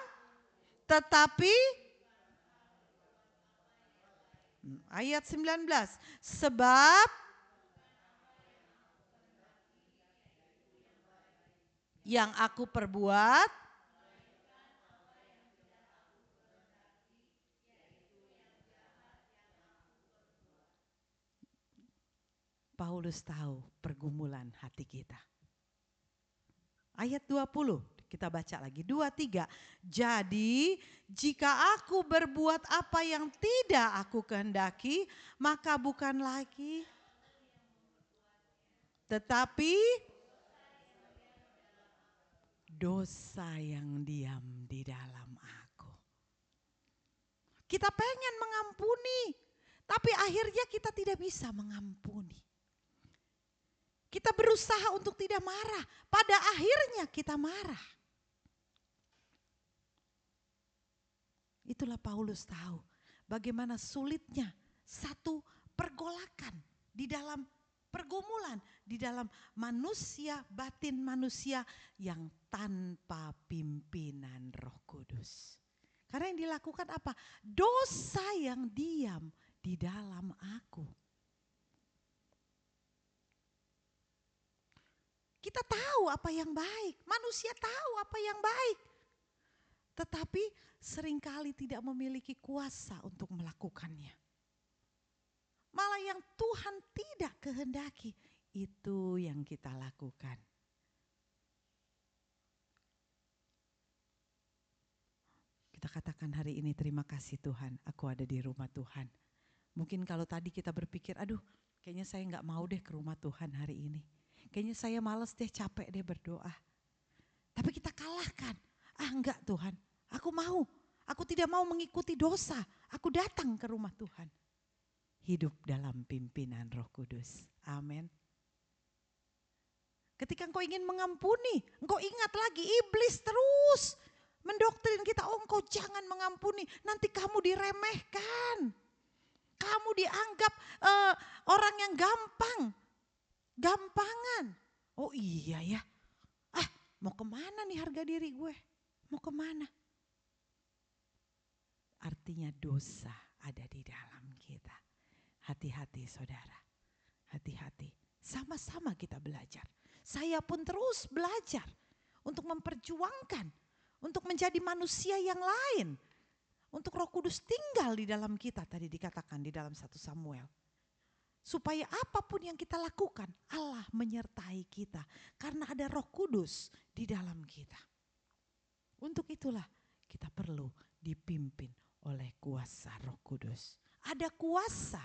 tetapi ayat 19, sebab yang aku perbuat Paulus tahu pergumulan hati kita. Ayat 20 kita baca lagi, 2-3. Jadi jika aku berbuat apa yang tidak aku kehendaki, maka bukan lagi, tetapi dosa yang diam di dalam aku. Kita pengen mengampuni, tapi akhirnya kita tidak bisa mengampuni. Kita berusaha untuk tidak marah, pada akhirnya kita marah. Itulah Paulus tahu bagaimana sulitnya satu pergolakan di dalam pergumulan, di dalam manusia, batin manusia yang tanpa pimpinan Roh Kudus. Karena yang dilakukan apa? Dosa yang diam di dalam aku. Kita tahu apa yang baik, manusia tahu apa yang baik. Tetapi seringkali tidak memiliki kuasa untuk melakukannya. Malah yang Tuhan tidak kehendaki, itu yang kita lakukan. Kita katakan hari ini, terima kasih Tuhan, aku ada di rumah Tuhan. Mungkin kalau tadi kita berpikir, aduh kayaknya saya gak mau deh ke rumah Tuhan hari ini. Kayaknya saya malas deh, capek deh berdoa. Tapi kita kalahkan, enggak Tuhan, aku mau. Aku tidak mau mengikuti dosa, aku datang ke rumah Tuhan. Hidup dalam pimpinan Roh Kudus, amin. Ketika engkau ingin mengampuni, engkau ingat lagi iblis terus mendoktrin kita, oh engkau jangan mengampuni, nanti kamu diremehkan. Kamu dianggap orang yang gampangan. Oh iya ya, mau kemana nih harga diri gue, mau kemana? Artinya dosa ada di dalam kita. Hati-hati saudara, hati-hati. Sama-sama kita belajar. Saya pun terus belajar untuk memperjuangkan, untuk menjadi manusia yang lain. Untuk Roh Kudus tinggal di dalam kita, tadi dikatakan di dalam 1 Samuel. Supaya apapun yang kita lakukan, Allah menyertai kita. Karena ada Roh Kudus di dalam kita. Untuk itulah kita perlu dipimpin oleh kuasa Roh Kudus. Ada kuasa.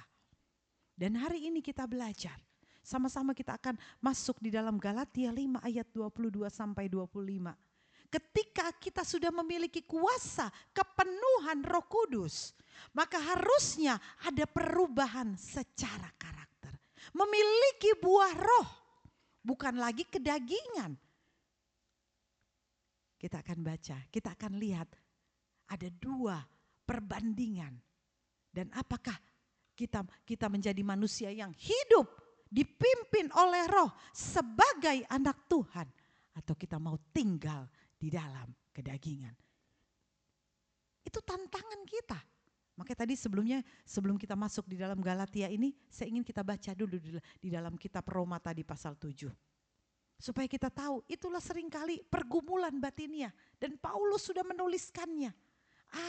Dan hari ini kita belajar. Sama-sama kita akan masuk di dalam Galatia 5 ayat 22 sampai 25. Ketika kita sudah memiliki kuasa kepenuhan Roh Kudus, maka harusnya ada perubahan secara karakter. Memiliki buah roh, bukan lagi kedagingan. Kita akan baca, kita akan lihat ada 2 perbandingan. Dan apakah kita menjadi manusia yang hidup dipimpin oleh roh sebagai anak Tuhan, atau kita mau tinggal di dalam kedagingan. Itu tantangan kita. Makanya tadi sebelum kita masuk di dalam Galatia ini, saya ingin kita baca dulu di dalam kitab Roma tadi pasal 7. Supaya kita tahu itulah seringkali pergumulan batinnya. Dan Paulus sudah menuliskannya.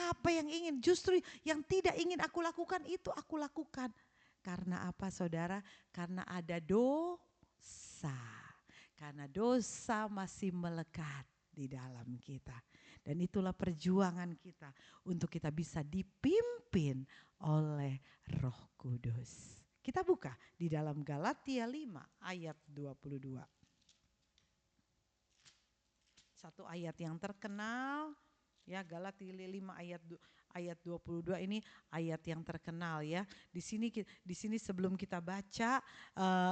Apa yang ingin, justru yang tidak ingin aku lakukan itu aku lakukan. Karena apa saudara? Karena ada dosa. Karena dosa masih melekat di dalam kita. Dan itulah perjuangan kita untuk kita bisa dipimpin oleh Roh Kudus. Kita buka di dalam Galatia 5 ayat 22. Satu ayat yang terkenal ya, Galatia 5 ayat 22 ini ayat yang terkenal ya. Di sini sebelum kita baca,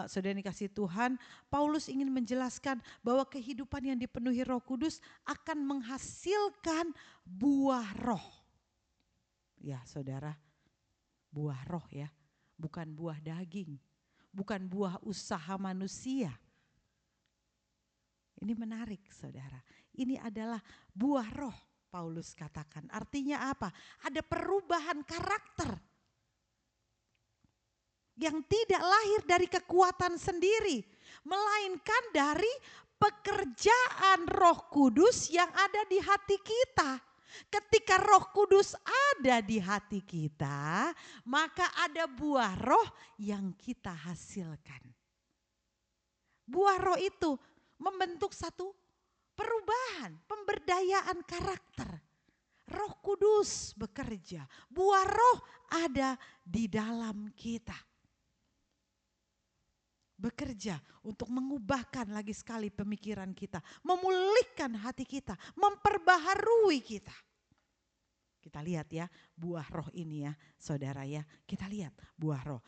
saudara dikasih Tuhan, Paulus ingin menjelaskan bahwa kehidupan yang dipenuhi Roh Kudus akan menghasilkan buah roh. Ya saudara, buah roh ya, bukan buah daging, bukan buah usaha manusia. Ini menarik saudara, ini adalah buah roh. Paulus katakan, artinya apa? Ada perubahan karakter yang tidak lahir dari kekuatan sendiri, melainkan dari pekerjaan Roh Kudus yang ada di hati kita. Ketika Roh Kudus ada di hati kita, maka ada buah roh yang kita hasilkan. Buah roh itu membentuk satu perubahan, pemberdayaan karakter. Roh Kudus bekerja, buah roh ada di dalam kita. Bekerja untuk mengubahkan lagi sekali pemikiran kita, memulihkan hati kita, memperbaharui kita. Kita lihat ya buah roh ini ya saudara ya, kita lihat buah roh.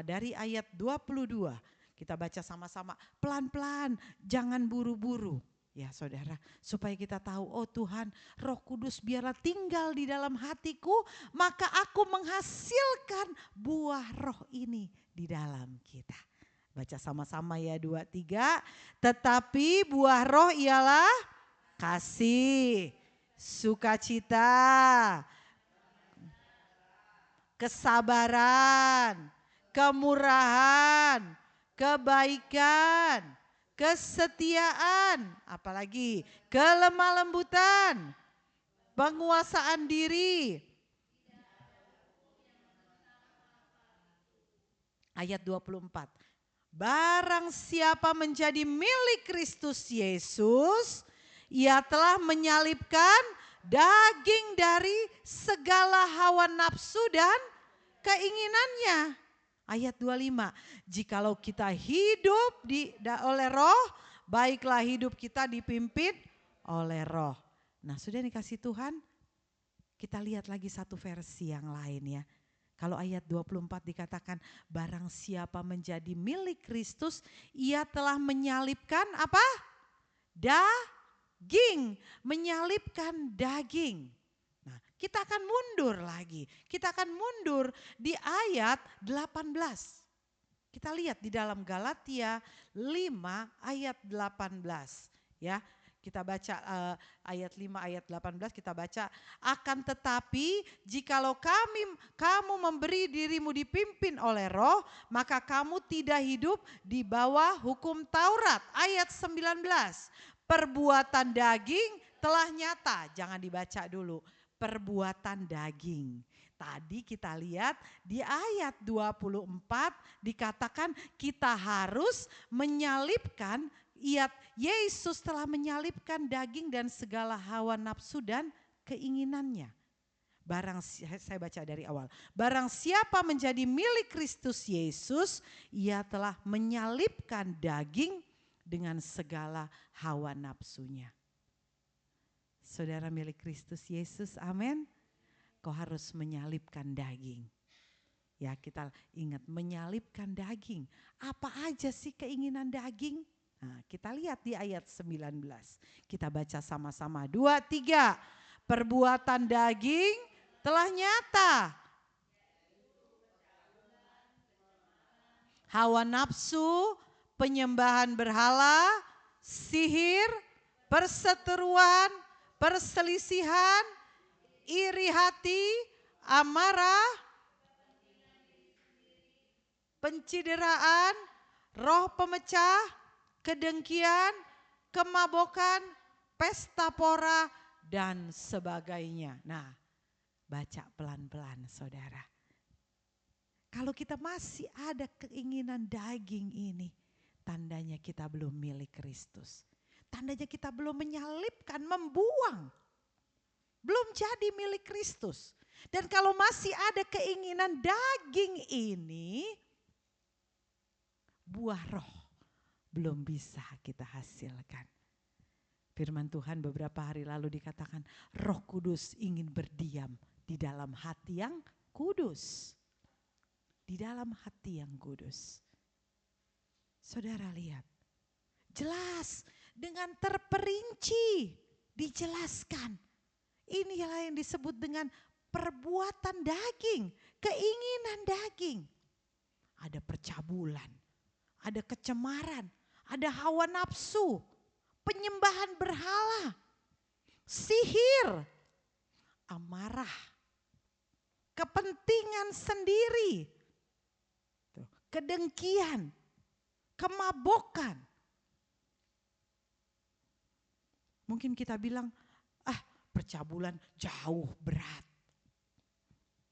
Dari ayat 22 kita baca sama-sama pelan-pelan, jangan buru-buru. Ya saudara, supaya kita tahu, oh Tuhan, Roh Kudus biarlah tinggal di dalam hatiku, maka aku menghasilkan buah roh ini di dalam kita. Baca sama-sama ya 2, 3. Tetapi buah roh ialah kasih, sukacita, kesabaran, kemurahan, kebaikan, kesetiaan, apalagi kelemah lembutan, penguasaan diri. Ayat 24. Barang siapa menjadi milik Kristus Yesus, ia telah menyalibkan daging dari segala hawa nafsu dan keinginannya. Ayat 25, jikalau kita hidup oleh roh, baiklah hidup kita dipimpin oleh roh. Nah sudah dikasih Tuhan, kita lihat lagi satu versi yang lain ya. Kalau ayat 24 dikatakan, barang siapa menjadi milik Kristus, ia telah menyalibkan apa? Daging, menyalibkan daging. Nah, kita akan mundur lagi. Kita akan mundur di ayat 18. Kita lihat di dalam Galatia 5 ayat 18. Ya, kita baca ayat 5 ayat 18 kita baca. Akan tetapi jikalau kamu memberi dirimu dipimpin oleh roh, maka kamu tidak hidup di bawah hukum Taurat. Ayat 19. Perbuatan daging telah nyata. Jangan dibaca dulu. Perbuatan daging. Tadi kita lihat di ayat 24 dikatakan kita harus menyalibkan, Yesus telah menyalibkan daging dan segala hawa nafsu dan keinginannya. Saya baca dari awal. Barang siapa menjadi milik Kristus Yesus, ia telah menyalibkan daging dengan segala hawa nafsunya. Saudara milik Kristus Yesus, amin. Kau harus menyalibkan daging. Ya kita ingat menyalibkan daging. Apa aja sih keinginan daging? Nah, kita lihat di ayat 19. Kita baca sama-sama. 2, 3. Perbuatan daging telah nyata. Hawa nafsu, penyembahan berhala, sihir, perseteruan, perselisihan, iri hati, amarah, pencideraan, roh pemecah, kedengkian, kemabukan, pesta pora, dan sebagainya. Nah, baca pelan-pelan saudara. Kalau kita masih ada keinginan daging ini, tandanya kita belum milik Kristus. Tandanya kita belum menyalibkan, membuang. Belum jadi milik Kristus. Dan kalau masih ada keinginan daging ini, buah roh belum bisa kita hasilkan. Firman Tuhan beberapa hari lalu dikatakan, Roh Kudus ingin berdiam di dalam hati yang kudus. Di dalam hati yang kudus. Saudara lihat, jelas dengan terperinci dijelaskan. Inilah yang disebut dengan perbuatan daging, keinginan daging. Ada percabulan, ada kecemaran, ada hawa nafsu, penyembahan berhala, sihir, amarah, kepentingan sendiri, kedengkian, kemabukan. Mungkin kita bilang, percabulan jauh berat.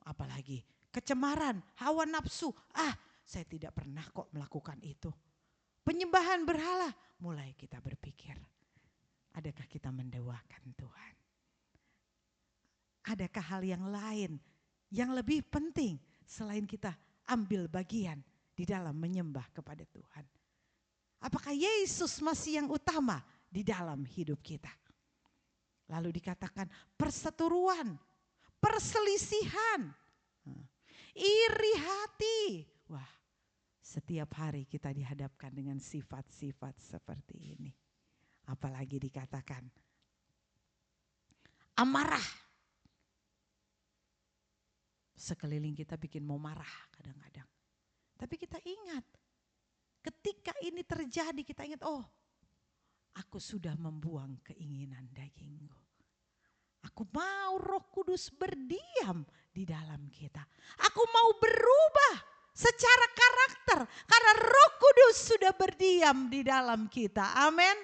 Apalagi kecemaran, hawa nafsu, saya tidak pernah kok melakukan itu. Penyembahan berhala, mulai kita berpikir, adakah kita mendewakan Tuhan? Adakah hal yang lain yang lebih penting selain kita ambil bagian di dalam menyembah kepada Tuhan? Apakah Yesus masih yang utama di dalam hidup kita? Lalu dikatakan perseteruan, perselisihan, iri hati. Wah, setiap hari kita dihadapkan dengan sifat-sifat seperti ini. Apalagi dikatakan amarah. Sekeliling kita bikin mau marah kadang-kadang. Tapi kita ingat, ketika ini terjadi kita ingat, aku sudah membuang keinginan dagingku. Aku mau Roh Kudus berdiam di dalam kita. Aku mau berubah secara karakter karena Roh Kudus sudah berdiam di dalam kita. Amin.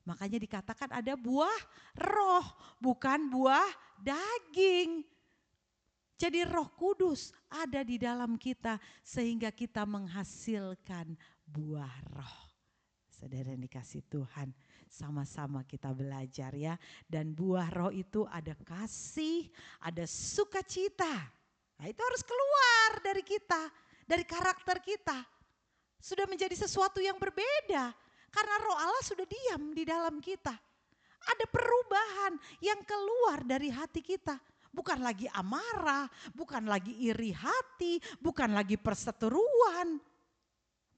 Makanya dikatakan ada buah roh, bukan buah daging. Jadi Roh Kudus ada di dalam kita sehingga kita menghasilkan buah roh. Saudara yang dikasih Tuhan, sama-sama kita belajar ya. Dan buah roh itu ada kasih, ada sukacita. Nah, itu harus keluar dari kita, dari karakter kita. Sudah menjadi sesuatu yang berbeda karena Roh Allah sudah diam di dalam kita. Ada perubahan yang keluar dari hati kita. Bukan lagi amarah, bukan lagi iri hati, bukan lagi perseteruan,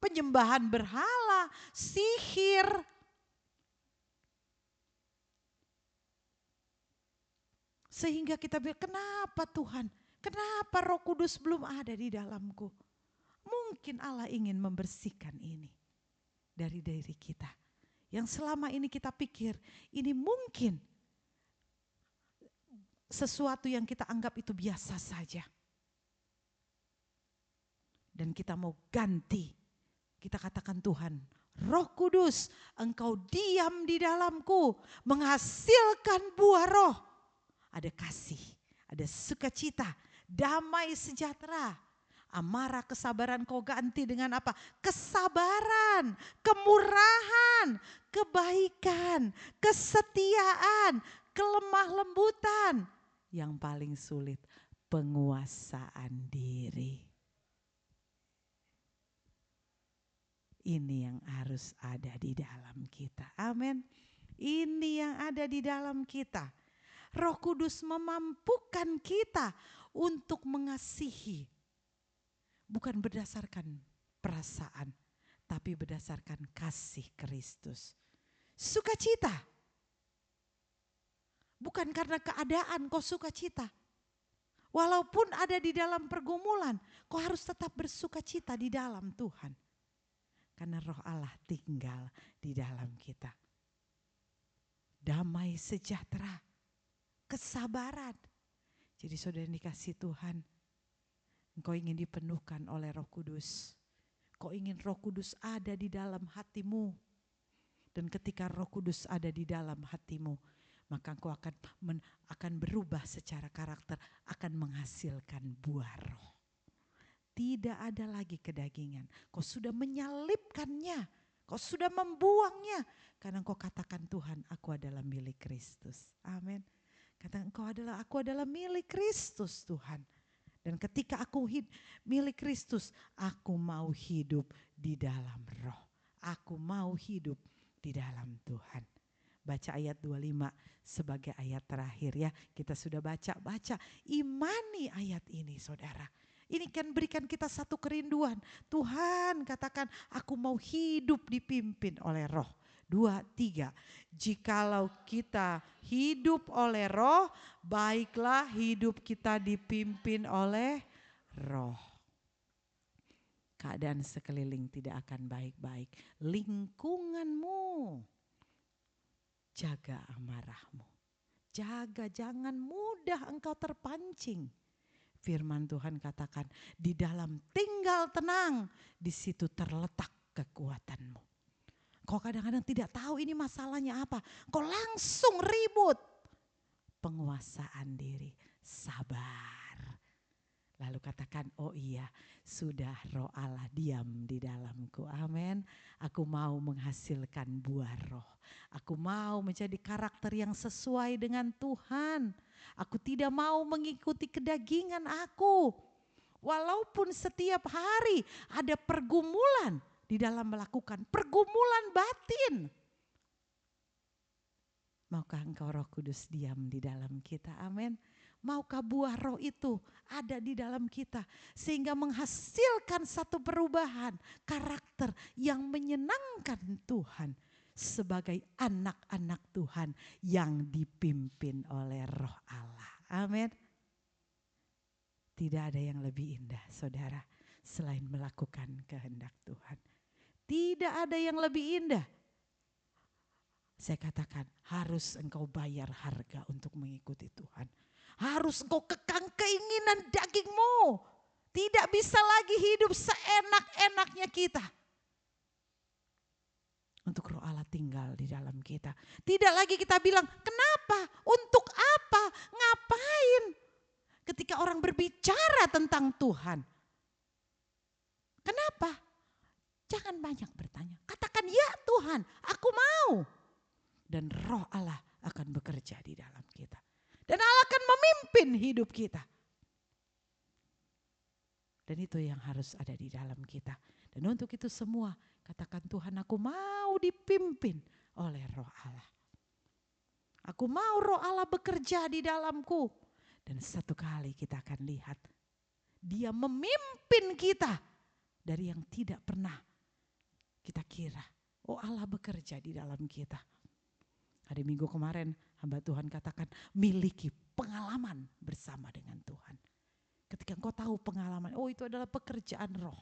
penyembahan berhala, sihir. Sehingga kita bilang, kenapa Tuhan? Kenapa Roh Kudus belum ada di dalamku? Mungkin Allah ingin membersihkan ini dari diri kita. Yang selama ini kita pikir, ini mungkin sesuatu yang kita anggap itu biasa saja. Dan kita mau ganti. Kita katakan Tuhan, Roh Kudus, Engkau diam di dalamku, menghasilkan buah roh. Ada kasih, ada sukacita, damai sejahtera, amarah, kesabaran kau ganti dengan apa? Kesabaran, kemurahan, kebaikan, kesetiaan, kelemah lembutan. Yang paling sulit, penguasaan diri. Ini yang harus ada di dalam kita. Amin. Ini yang ada di dalam kita. Roh Kudus memampukan kita untuk mengasihi. Bukan berdasarkan perasaan, tapi berdasarkan kasih Kristus. Sukacita. Bukan karena keadaan kau sukacita. Walaupun ada di dalam pergumulan, kau harus tetap bersukacita di dalam Tuhan. Karena Roh Allah tinggal di dalam kita. Damai sejahtera, kesabaran. Jadi saudara yang dikasih Tuhan, engkau ingin dipenuhkan oleh Roh Kudus. Kau ingin Roh Kudus ada di dalam hatimu. Dan ketika Roh Kudus ada di dalam hatimu, maka engkau akan berubah secara karakter, akan menghasilkan buah roh. Tidak ada lagi kedagingan. Kau sudah menyalibkannya, kau sudah membuangnya. Karena engkau katakan, Tuhan, aku adalah milik Kristus. Amin. Katakan, aku adalah milik Kristus, Tuhan. Dan ketika aku milik Kristus, aku mau hidup di dalam roh. Aku mau hidup di dalam Tuhan. Baca ayat 25 sebagai ayat terakhir ya. Kita sudah baca. Imani ayat ini saudara. Ini kan berikan kita satu kerinduan. Tuhan katakan, aku mau hidup dipimpin oleh roh. 2, 3. Jikalau kita hidup oleh roh, baiklah hidup kita dipimpin oleh roh. Keadaan sekeliling tidak akan baik-baik. Lingkunganmu, jaga amarahmu. Jaga, jangan mudah engkau terpancing. Firman Tuhan katakan, di dalam tinggal tenang, di situ terletak kekuatanmu. Kau kadang-kadang tidak tahu ini masalahnya apa. Kau langsung ribut. Penguasaan diri, sabar. Lalu katakan, oh iya, sudah Roh Allah diam di dalamku. Amin. Aku mau menghasilkan buah roh. Aku mau menjadi karakter yang sesuai dengan Tuhan. Aku tidak mau mengikuti kedagingan aku. Walaupun setiap hari ada pergumulan di dalam melakukan pergumulan batin. Maukah engkau Roh Kudus diam di dalam kita? Amin. Maukah buah roh itu ada di dalam kita sehingga menghasilkan satu perubahan karakter yang menyenangkan Tuhan sebagai anak-anak Tuhan yang dipimpin oleh Roh Allah. Amin. Tidak ada yang lebih indah saudara selain melakukan kehendak Tuhan. Tidak ada yang lebih indah. Saya katakan harus engkau bayar harga untuk mengikuti Tuhan. Harus engkau kekang keinginan dagingmu. Tidak bisa lagi hidup seenak-enaknya kita. Untuk Roh Allah tinggal di dalam kita. Tidak lagi kita bilang, kenapa? Untuk apa? Ngapain? Ketika orang berbicara tentang Tuhan. Kenapa? Jangan banyak bertanya. Katakan, ya Tuhan, aku mau. Dan Roh Allah akan bekerja di dalam kita. Dan Allah akan memimpin hidup kita. Dan itu yang harus ada di dalam kita. Dan untuk itu semua, katakan Tuhan, aku mau dipimpin oleh Roh Allah. Aku mau Roh Allah bekerja di dalamku. Dan satu kali kita akan lihat, Dia memimpin kita dari yang tidak pernah kita kira. Oh, Allah bekerja di dalam kita. Hari Minggu kemarin hamba Tuhan katakan miliki pengalaman bersama dengan Tuhan. Ketika engkau tahu pengalaman, oh itu adalah pekerjaan roh.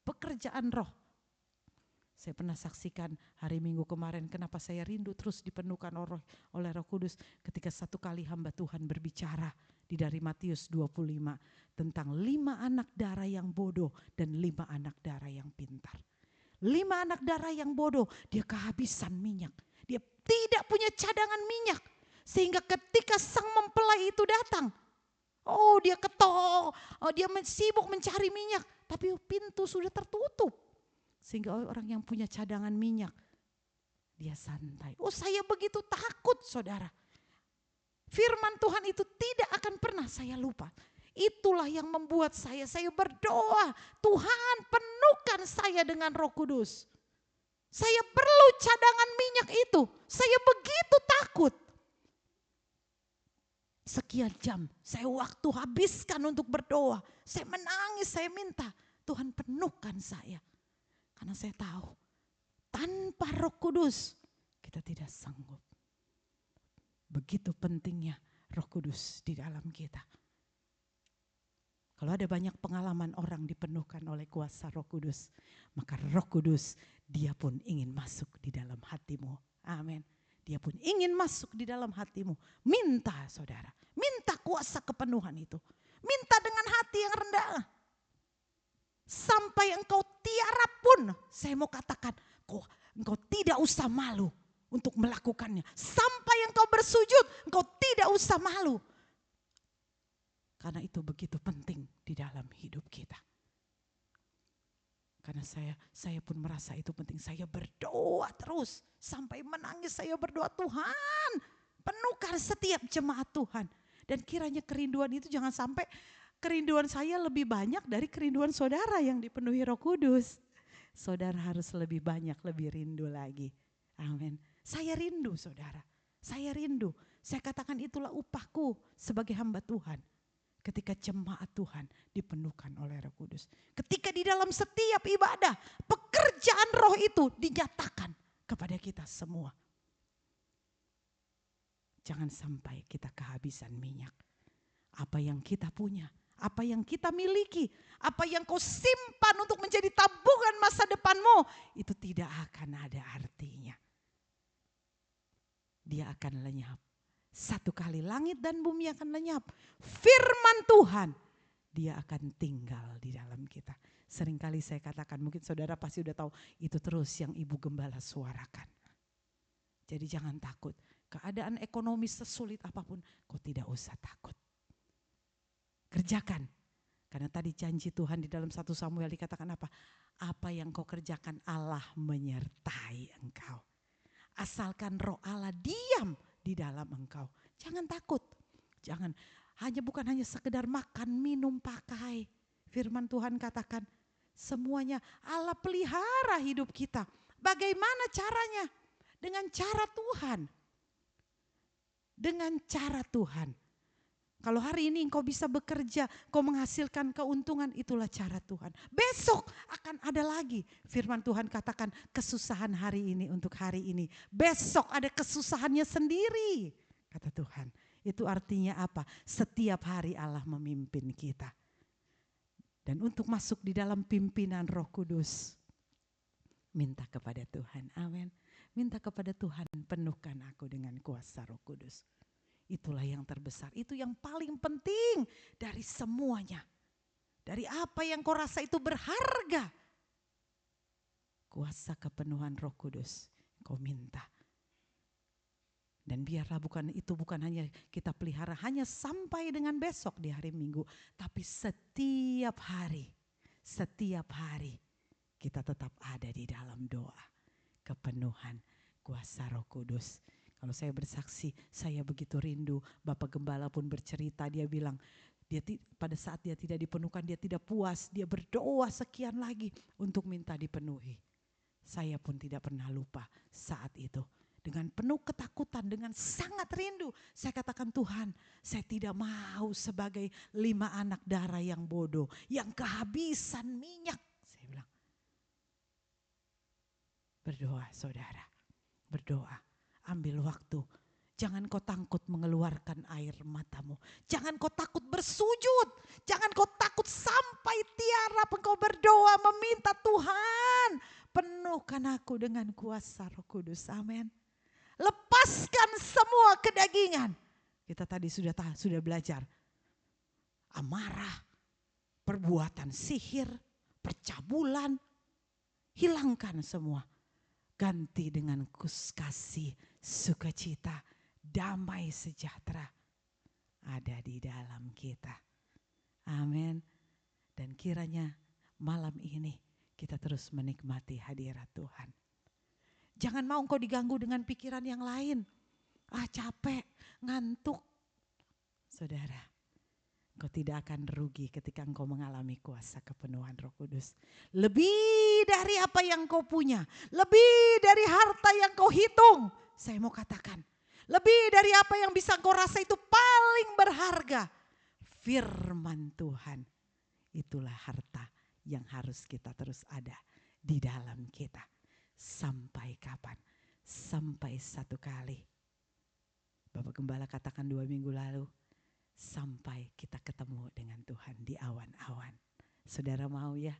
Pekerjaan roh. Saya pernah saksikan hari Minggu kemarin kenapa saya rindu terus dipenuhkan oleh Roh Kudus. Ketika satu kali hamba Tuhan berbicara dari Matius 25 tentang 5 anak darah yang bodoh dan 5 anak darah yang pintar. 5 anak darah yang bodoh, dia kehabisan minyak. Dia tidak punya cadangan minyak. Sehingga ketika sang mempelai itu datang, oh dia ketok, dia sibuk mencari minyak. Tapi pintu sudah tertutup. Sehingga orang yang punya cadangan minyak, dia santai. Oh saya begitu takut saudara. Firman Tuhan itu tidak akan pernah saya lupa. Itulah yang membuat saya berdoa. Tuhan penuhkan saya dengan Roh Kudus. Saya perlu cadangan minyak itu. Saya begitu takut. Sekian jam saya waktu habiskan untuk berdoa. Saya menangis, saya minta Tuhan penuhkan saya. Karena saya tahu tanpa Roh Kudus kita tidak sanggup. Begitu pentingnya Roh Kudus di dalam kita. Kalau ada banyak pengalaman orang dipenuhkan oleh kuasa Roh Kudus, maka Roh Kudus dia pun ingin masuk di dalam hatimu. Amin. Dia pun ingin masuk di dalam hatimu. Minta saudara, minta kuasa. kuasa kepenuhan itu. Minta dengan hati yang rendah. Sampai engkau tiara pun, saya mau katakan, engkau tidak usah malu untuk melakukannya. Sampai engkau bersujud, engkau tidak usah malu. Karena itu begitu penting di dalam hidup kita. Karena saya pun merasa itu penting. Saya berdoa terus sampai menangis. Saya berdoa, Tuhan penuhkan setiap jemaat Tuhan. Dan kiranya kerinduan itu jangan sampai kerinduan saya lebih banyak dari kerinduan saudara yang dipenuhi Roh Kudus. Saudara harus lebih banyak, lebih rindu lagi. Amin. Saya rindu saudara. Saya rindu. Saya katakan itulah upahku sebagai hamba Tuhan. Ketika jemaat Tuhan dipenuhkan oleh Roh Kudus. Ketika di dalam setiap ibadah, pekerjaan roh itu dinyatakan kepada kita semua. Jangan sampai kita kehabisan minyak. Apa yang kita punya, apa yang kita miliki, apa yang kau simpan untuk menjadi tabungan masa depanmu, itu tidak akan ada artinya. Dia akan lenyap. Satu kali langit dan bumi akan lenyap. Firman Tuhan, dia akan tinggal di dalam kita. Seringkali saya katakan, mungkin saudara pasti udah tahu, itu terus yang Ibu Gembala suarakan. Jadi jangan takut. Keadaan ekonomi sesulit apapun, kau tidak usah takut. Kerjakan. Karena tadi janji Tuhan di dalam 1 Samuel dikatakan apa? Apa yang kau kerjakan Allah menyertai engkau. Asalkan roh Allah diam di dalam engkau. Jangan takut. Jangan. Bukan hanya sekedar makan, minum, pakai. Firman Tuhan katakan semuanya Allah pelihara hidup kita. Bagaimana caranya? Dengan cara Tuhan. Dengan cara Tuhan. Kalau hari ini engkau bisa bekerja, kau menghasilkan keuntungan, itulah cara Tuhan. Besok akan ada lagi. Firman Tuhan katakan kesusahan hari ini untuk hari ini. Besok ada kesusahannya sendiri, kata Tuhan. Itu artinya apa? Setiap hari Allah memimpin kita. Dan untuk masuk di dalam pimpinan Roh Kudus, minta kepada Tuhan. Amin. Minta kepada Tuhan, penuhkan aku dengan kuasa Roh Kudus. Itulah yang terbesar, itu yang paling penting dari semuanya. Dari apa yang kau rasa itu berharga. Kuasa kepenuhan Roh Kudus kau minta. Dan biarlah bukan hanya kita pelihara hanya sampai dengan besok di hari Minggu. Tapi setiap hari kita tetap ada di dalam doa. Kepenuhan kuasa Roh Kudus. Kalau saya bersaksi, saya begitu rindu. Bapak Gembala pun bercerita, dia bilang pada saat dia tidak dipenuhkan, dia tidak puas. Dia berdoa sekian lagi untuk minta dipenuhi. Saya pun tidak pernah lupa saat itu. Dengan penuh ketakutan, dengan sangat rindu. Saya katakan, Tuhan, saya tidak mau sebagai 5 anak darah yang bodoh, yang kehabisan minyak. Saya bilang, berdoa saudara, berdoa. Ambil waktu, jangan kau takut mengeluarkan air matamu. Jangan kau takut bersujud, jangan kau takut sampai tiarap engkau berdoa meminta Tuhan. Penuhkan aku dengan kuasa Roh Kudus, amin. Lepaskan semua kedagingan. Kita tadi sudah belajar. Amarah, perbuatan sihir, percabulan, hilangkan semua. Ganti dengan kasih, sukacita, damai sejahtera ada di dalam kita. Amin. Dan kiranya malam ini kita terus menikmati hadirat Tuhan. Jangan mau engkau diganggu dengan pikiran yang lain. Capek, ngantuk. Saudara, engkau tidak akan rugi ketika engkau mengalami kuasa kepenuhan Roh Kudus. Lebih dari apa yang kau punya. Lebih dari harta yang kau hitung. Saya mau katakan. Lebih dari apa yang bisa kau rasa itu paling berharga. Firman Tuhan. Itulah harta yang harus kita terus ada di dalam kita. Sampai kapan? Sampai satu kali. Bapak Gembala katakan 2 minggu lalu. Sampai kita ketemu dengan Tuhan di awan-awan. Saudara mau ya,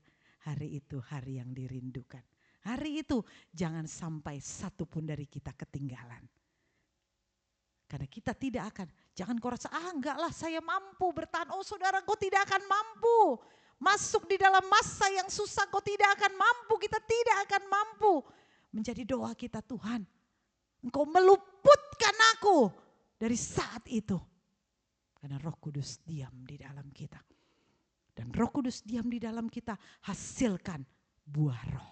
hari itu hari yang dirindukan. Hari itu jangan sampai satu pun dari kita ketinggalan. Karena kita tidak akan, jangan kau rasa, enggak lah saya mampu bertahan. Oh saudara, kau tidak akan mampu. Masuk di dalam masa yang susah, kau tidak akan mampu, kita tidak akan mampu. Menjadi doa kita, Tuhan, Engkau meluputkan aku dari saat itu. Karena Roh Kudus diam di dalam kita. Dan Roh Kudus diam di dalam kita, hasilkan buah roh.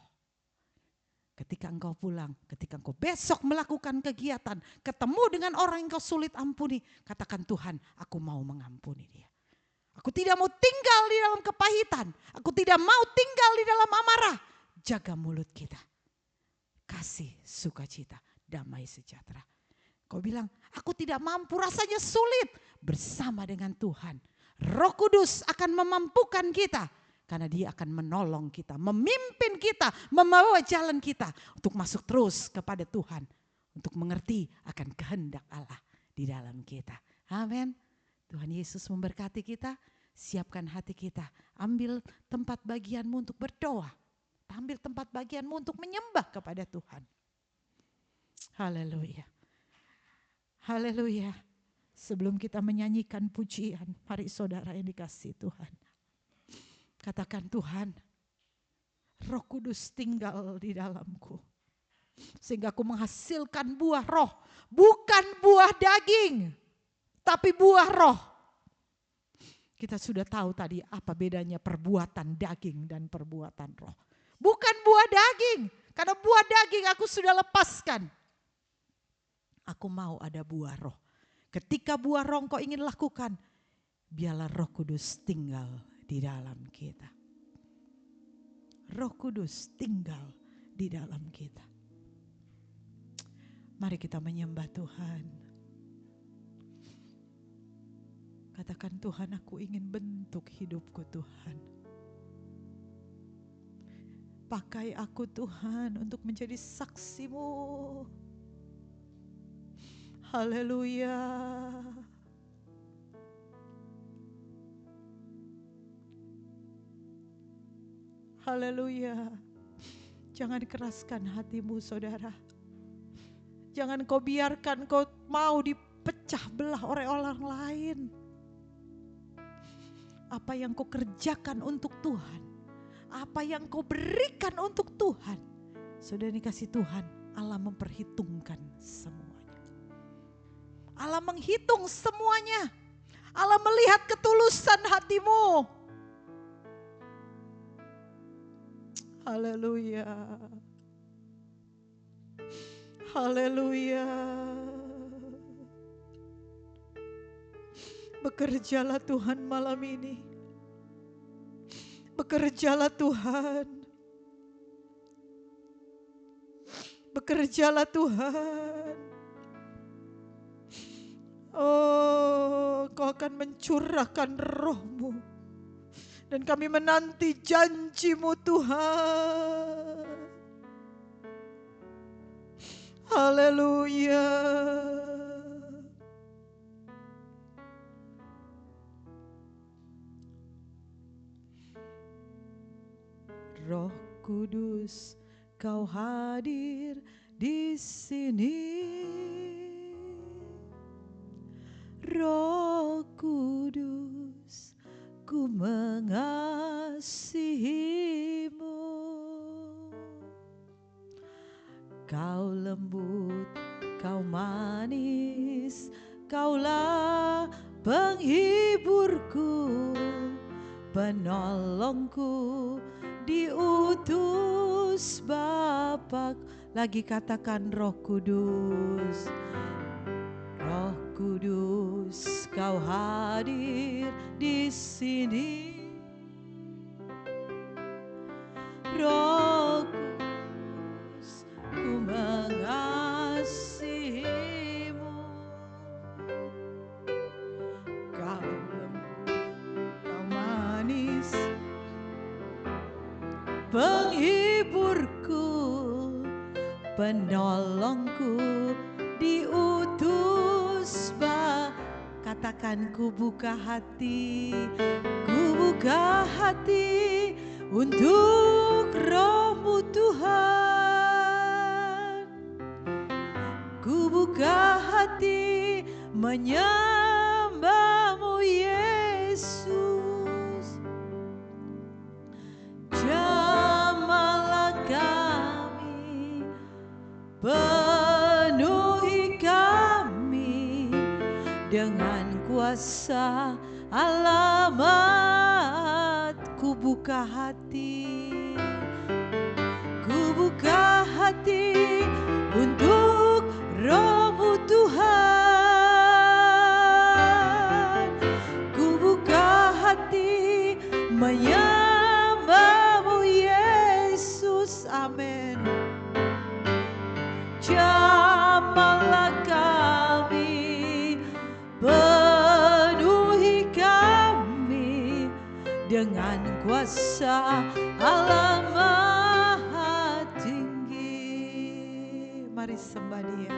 Ketika engkau pulang, ketika engkau besok melakukan kegiatan, ketemu dengan orang yang kau sulit ampuni, katakan, Tuhan, aku mau mengampuni dia. Aku tidak mau tinggal di dalam kepahitan. Aku tidak mau tinggal di dalam amarah. Jaga mulut kita. Kasih sukacita, damai sejahtera. Kau bilang, aku tidak mampu, rasanya sulit. Bersama dengan Tuhan, Roh Kudus akan memampukan kita. Karena dia akan menolong kita, memimpin kita, membawa jalan kita untuk masuk terus kepada Tuhan. Untuk mengerti akan kehendak Allah di dalam kita. Amin. Tuhan Yesus memberkati kita, siapkan hati kita. Ambil tempat bagianmu untuk berdoa. Ambil tempat bagianmu untuk menyembah kepada Tuhan. Haleluya. Haleluya. Sebelum kita menyanyikan pujian, mari saudara yang dikasihi Tuhan. Katakan, Tuhan, Roh Kudus tinggal di dalamku. Sehingga aku menghasilkan buah roh. Bukan buah daging, tapi buah roh. Kita sudah tahu tadi apa bedanya perbuatan daging dan perbuatan roh. Bukan buah daging, karena buah daging aku sudah lepaskan. Aku mau ada buah roh. Ketika buah roh kau ingin lakukan, biarlah Roh Kudus tinggal di dalam kita. Roh Kudus tinggal di dalam kita. Mari kita menyembah Tuhan. Katakan, Tuhan, aku ingin bentuk hidupku, Tuhan. Pakai aku, Tuhan, untuk menjadi saksi-Mu. Haleluya. Haleluya. Jangan keraskan hatimu, saudara. Jangan kau biarkan kau mau dipecah belah oleh orang lain. Apa yang kau kerjakan untuk Tuhan, apa yang kau berikan untuk Tuhan, saudara dikasih Tuhan, Allah memperhitungkan semuanya. Allah menghitung semuanya. Allah melihat ketulusan hatimu. Haleluya. Haleluya. Bekerjalah Tuhan malam ini. Bekerjalah Tuhan. Bekerjalah Tuhan. Oh, Kau akan mencurahkan roh-Mu. Dan kami menanti janji-Mu, Tuhan. Haleluya. Roh Kudus, Kau hadir di sini. Roh Kudus, ku mengasihi-Mu. Kau lembut, Kau manis, Kaulah penghiburku, penolongku, diutus Bapa. Lagi katakan, Roh Kudus. Roh Kudus, Kau hadir di sini. Roh Kudus, ku mengasihi-Mu. Kau lembut, Kau manis, penghiburku, penolongku, diutus Bapa. Katakan, ku buka hati untuk Roh-Mu Tuhan. Ku buka hati menyembahmu Yesus. Jamahlah kami, penuhi kami dengan kuasa alamat. Ku buka hati, ku buka hati untuk Roh-Mu Tuhan. Ku buka hati menyembahmu Yesus. Amin. Jamahlah kami, penuhi kami dengan kuasa alamat tinggi. Mari sembah Dia,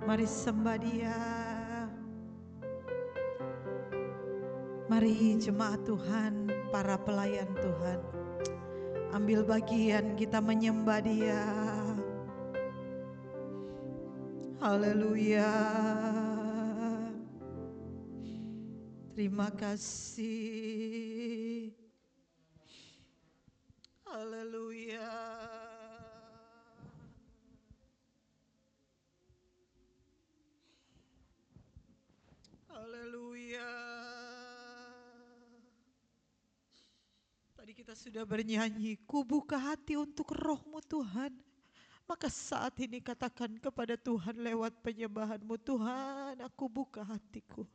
mari sembah Dia. Mari jemaat Tuhan, para pelayan Tuhan, ambil bagian kita menyembah Dia. Haleluya. Terima kasih. Haleluya. Haleluya. Tadi kita sudah bernyanyi, ku buka hati untuk Roh-Mu Tuhan. Maka saat ini katakan kepada Tuhan lewat penyembahanmu, Tuhan, aku buka hatiku.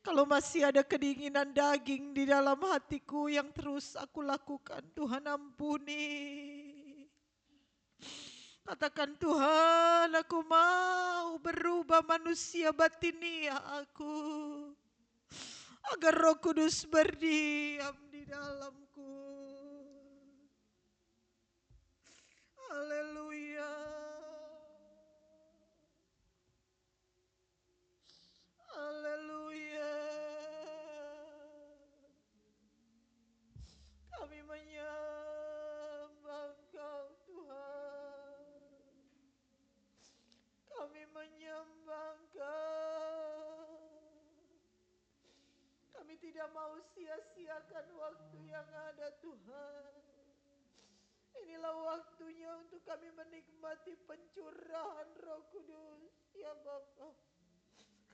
Kalau masih ada kedinginan daging di dalam hatiku yang terus aku lakukan, Tuhan ampuni. Katakan, Tuhan, aku mau berubah manusia batinia aku, agar Roh Kudus berdiam di dalamku. Haleluya. Haleluya. Kami menyembah Engkau Tuhan. Kami menyembah Engkau. Kami tidak mau sia-siakan waktu yang ada Tuhan. Inilah waktunya untuk kami menikmati pencurahan Roh Kudus. Ya Bapa,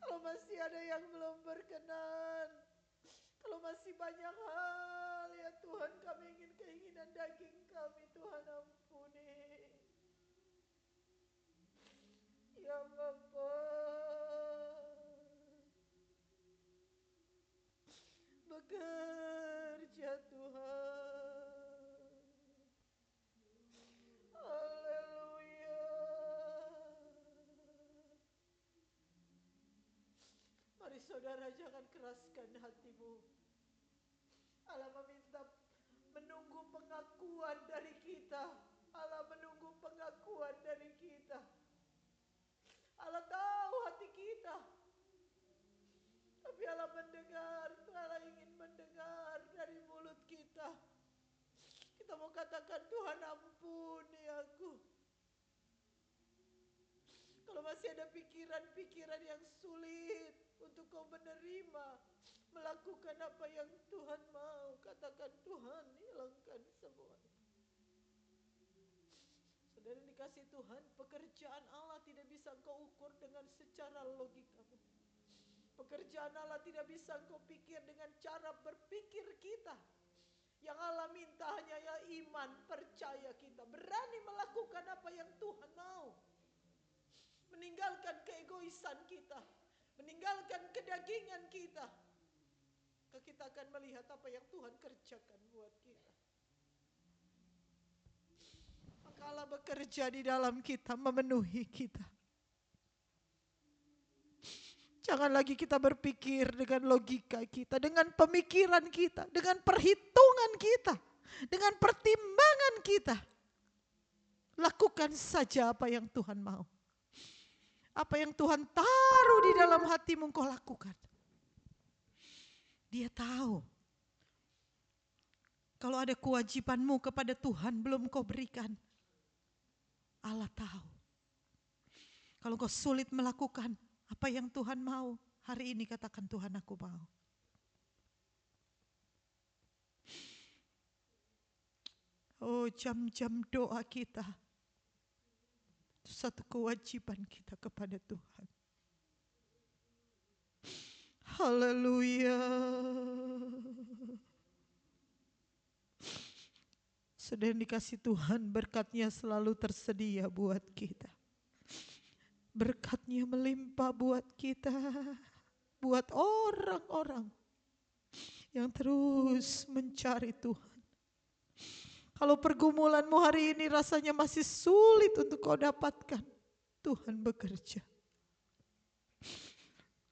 kalau masih ada yang belum berkenan, kalau masih banyak hal ya Tuhan, kami ingin keinginan daging kami, Tuhan ampuni. Ya Bapa, bekerja Tuhan. Haleluya. Mari saudara, jangan keraskan hatimu. Allah meminta menunggu pengakuan dari kita. Allah menunggu pengakuan dari kita. Allah tahu hati kita. Tapi Allah mendengar, Allah ingin mendengar dari mulut kita. Kita mau katakan, Tuhan ampuni aku. Kalau masih ada pikiran-pikiran yang sulit untuk kau menerima, melakukan apa yang Tuhan mau, katakan, Tuhan hilangkan semua. Saudara dikasih Tuhan, pekerjaan Allah tidak bisa engkau ukur dengan secara logikamu. Pekerjaan Allah tidak bisa engkau pikir dengan cara berpikir kita. Yang Allah minta hanya ya iman, percaya kita, berani melakukan apa yang Tuhan mau. Meninggalkan keegoisan kita, meninggalkan kedagingan kita. Kita akan melihat apa yang Tuhan kerjakan buat kita. Maka Allah bekerja di dalam kita, memenuhi kita. Jangan lagi kita berpikir dengan logika kita, dengan pemikiran kita, dengan perhitungan kita, dengan pertimbangan kita. Lakukan saja apa yang Tuhan mau. Apa yang Tuhan taruh di dalam hatimu kau lakukan. Dia tahu. Kalau ada kewajibanmu kepada Tuhan belum kau berikan. Allah tahu. Kalau engkau sulit melakukan apa yang Tuhan mau, hari ini katakan, Tuhan aku mau. Oh, jam-jam doa kita itu satu kewajiban kita kepada Tuhan. Haleluya. Sudah dikasih Tuhan, berkatnya selalu tersedia buat kita. Berkatnya melimpah buat kita, buat orang-orang yang terus mencari Tuhan. Kalau pergumulanmu hari ini rasanya masih sulit untuk kau dapatkan, Tuhan bekerja.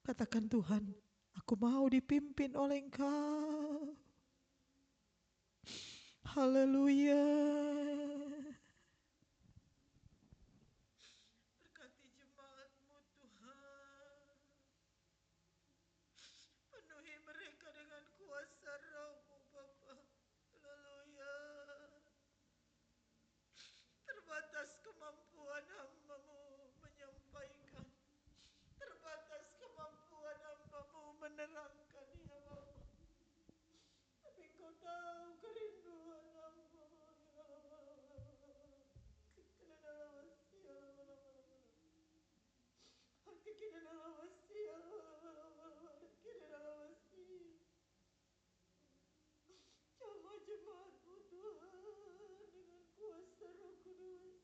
Katakan, Tuhan, aku mau dipimpin oleh Engkau. Haleluya. Berkati jemaat-Mu Tuhan. Penuhi mereka dengan kuasa Roh-Mu Bapa. Haleluya. Terbatas kemampuan hamba-Mu menyampaikan. Terbatas kemampuan hamba-Mu menerangkan, ya Bapa. Tapi Engkau tahu kerinduan hamba-Mu. Jamah jemaat-Mu Tuhan dengan kuasa Roh Kudus.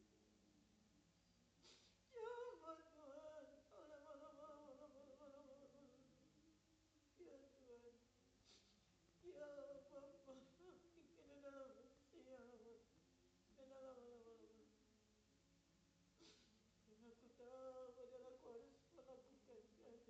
Jamah Tuhan. Ya Tuhan. Ya Bapa. Dan aku tahu adalah aku harus melakukan kehendak-Mu.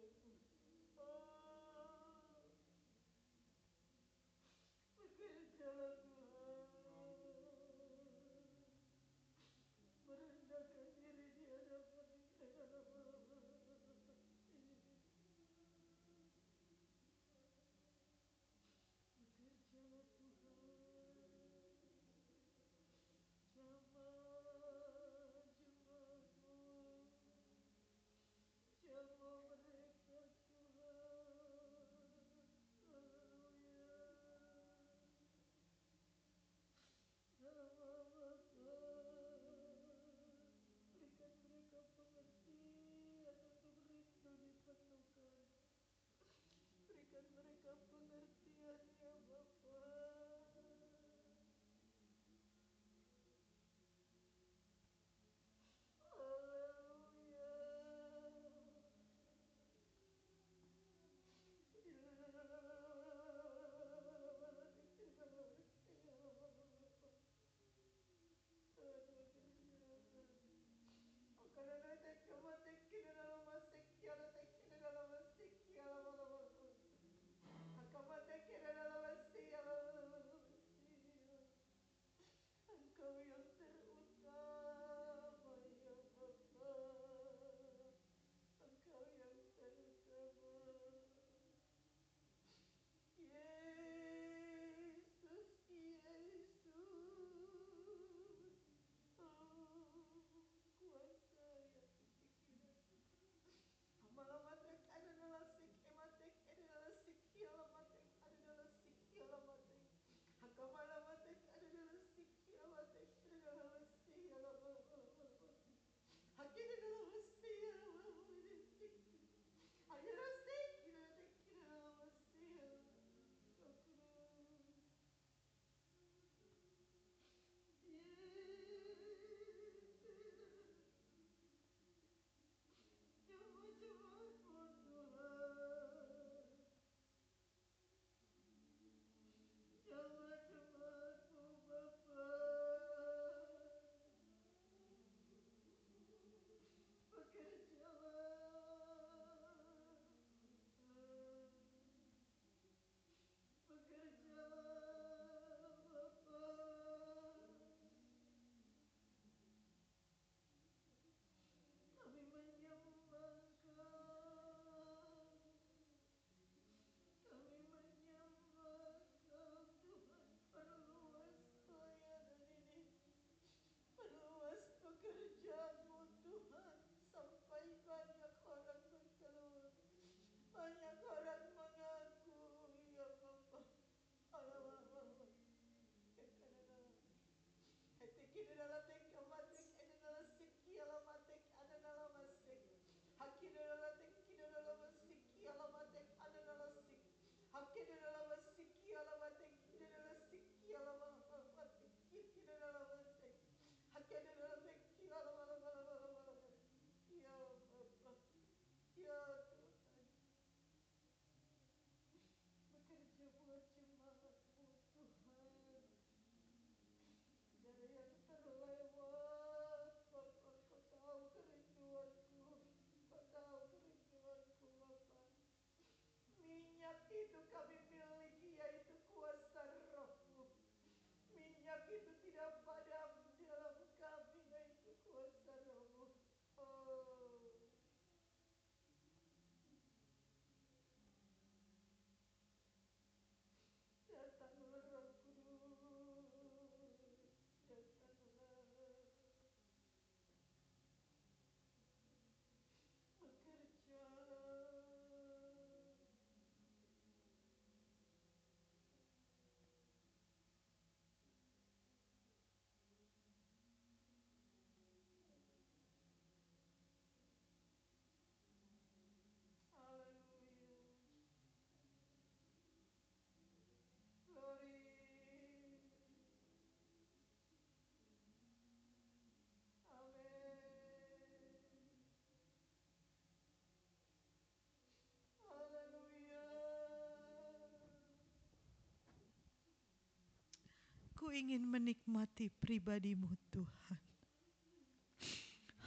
Ku ingin menikmati pribadi-Mu Tuhan.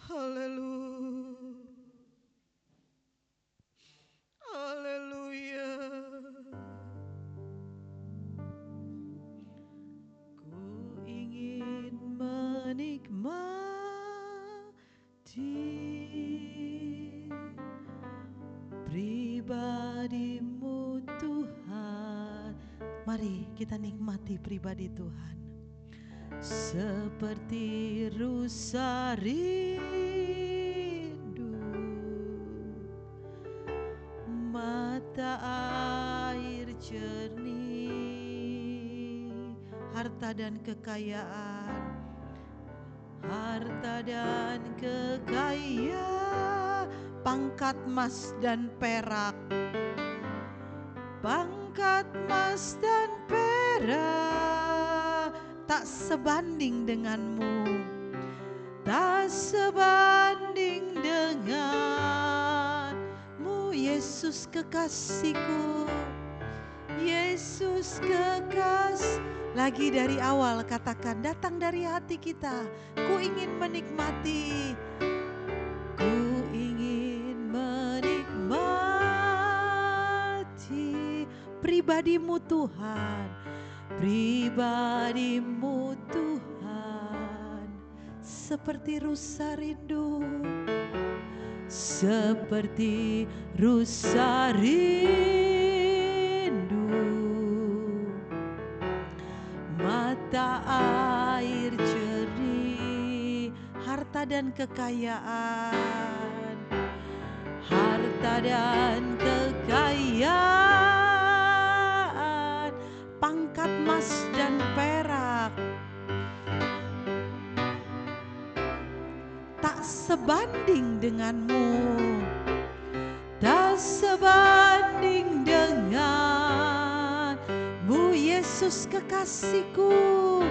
Haleluya. Haleluya. Ku ingin menikmati pribadi-Mu Tuhan. Mari kita nikmati pribadi Tuhan. Seperti rusa rindu mata air jernih, harta dan kekayaan, harta dan kekayaan, pangkat emas dan perak, pangkat emas dan perak tak sebanding denganmu, tak sebanding denganmu, Yesus kekasihku, Yesus kekasih. Lagi dari awal katakan, datang dari hati kita. Ku ingin menikmati, ku ingin menikmati pribadi-Mu Tuhan, pribadi-Mu Tuhan. Seperti rusa rindu, seperti rusa rindu mata air jernih, harta dan kekayaan, harta dan kekayaan, pangkat emas dan perak tak sebanding denganmu, tak sebanding denganmu, Yesus kekasihku,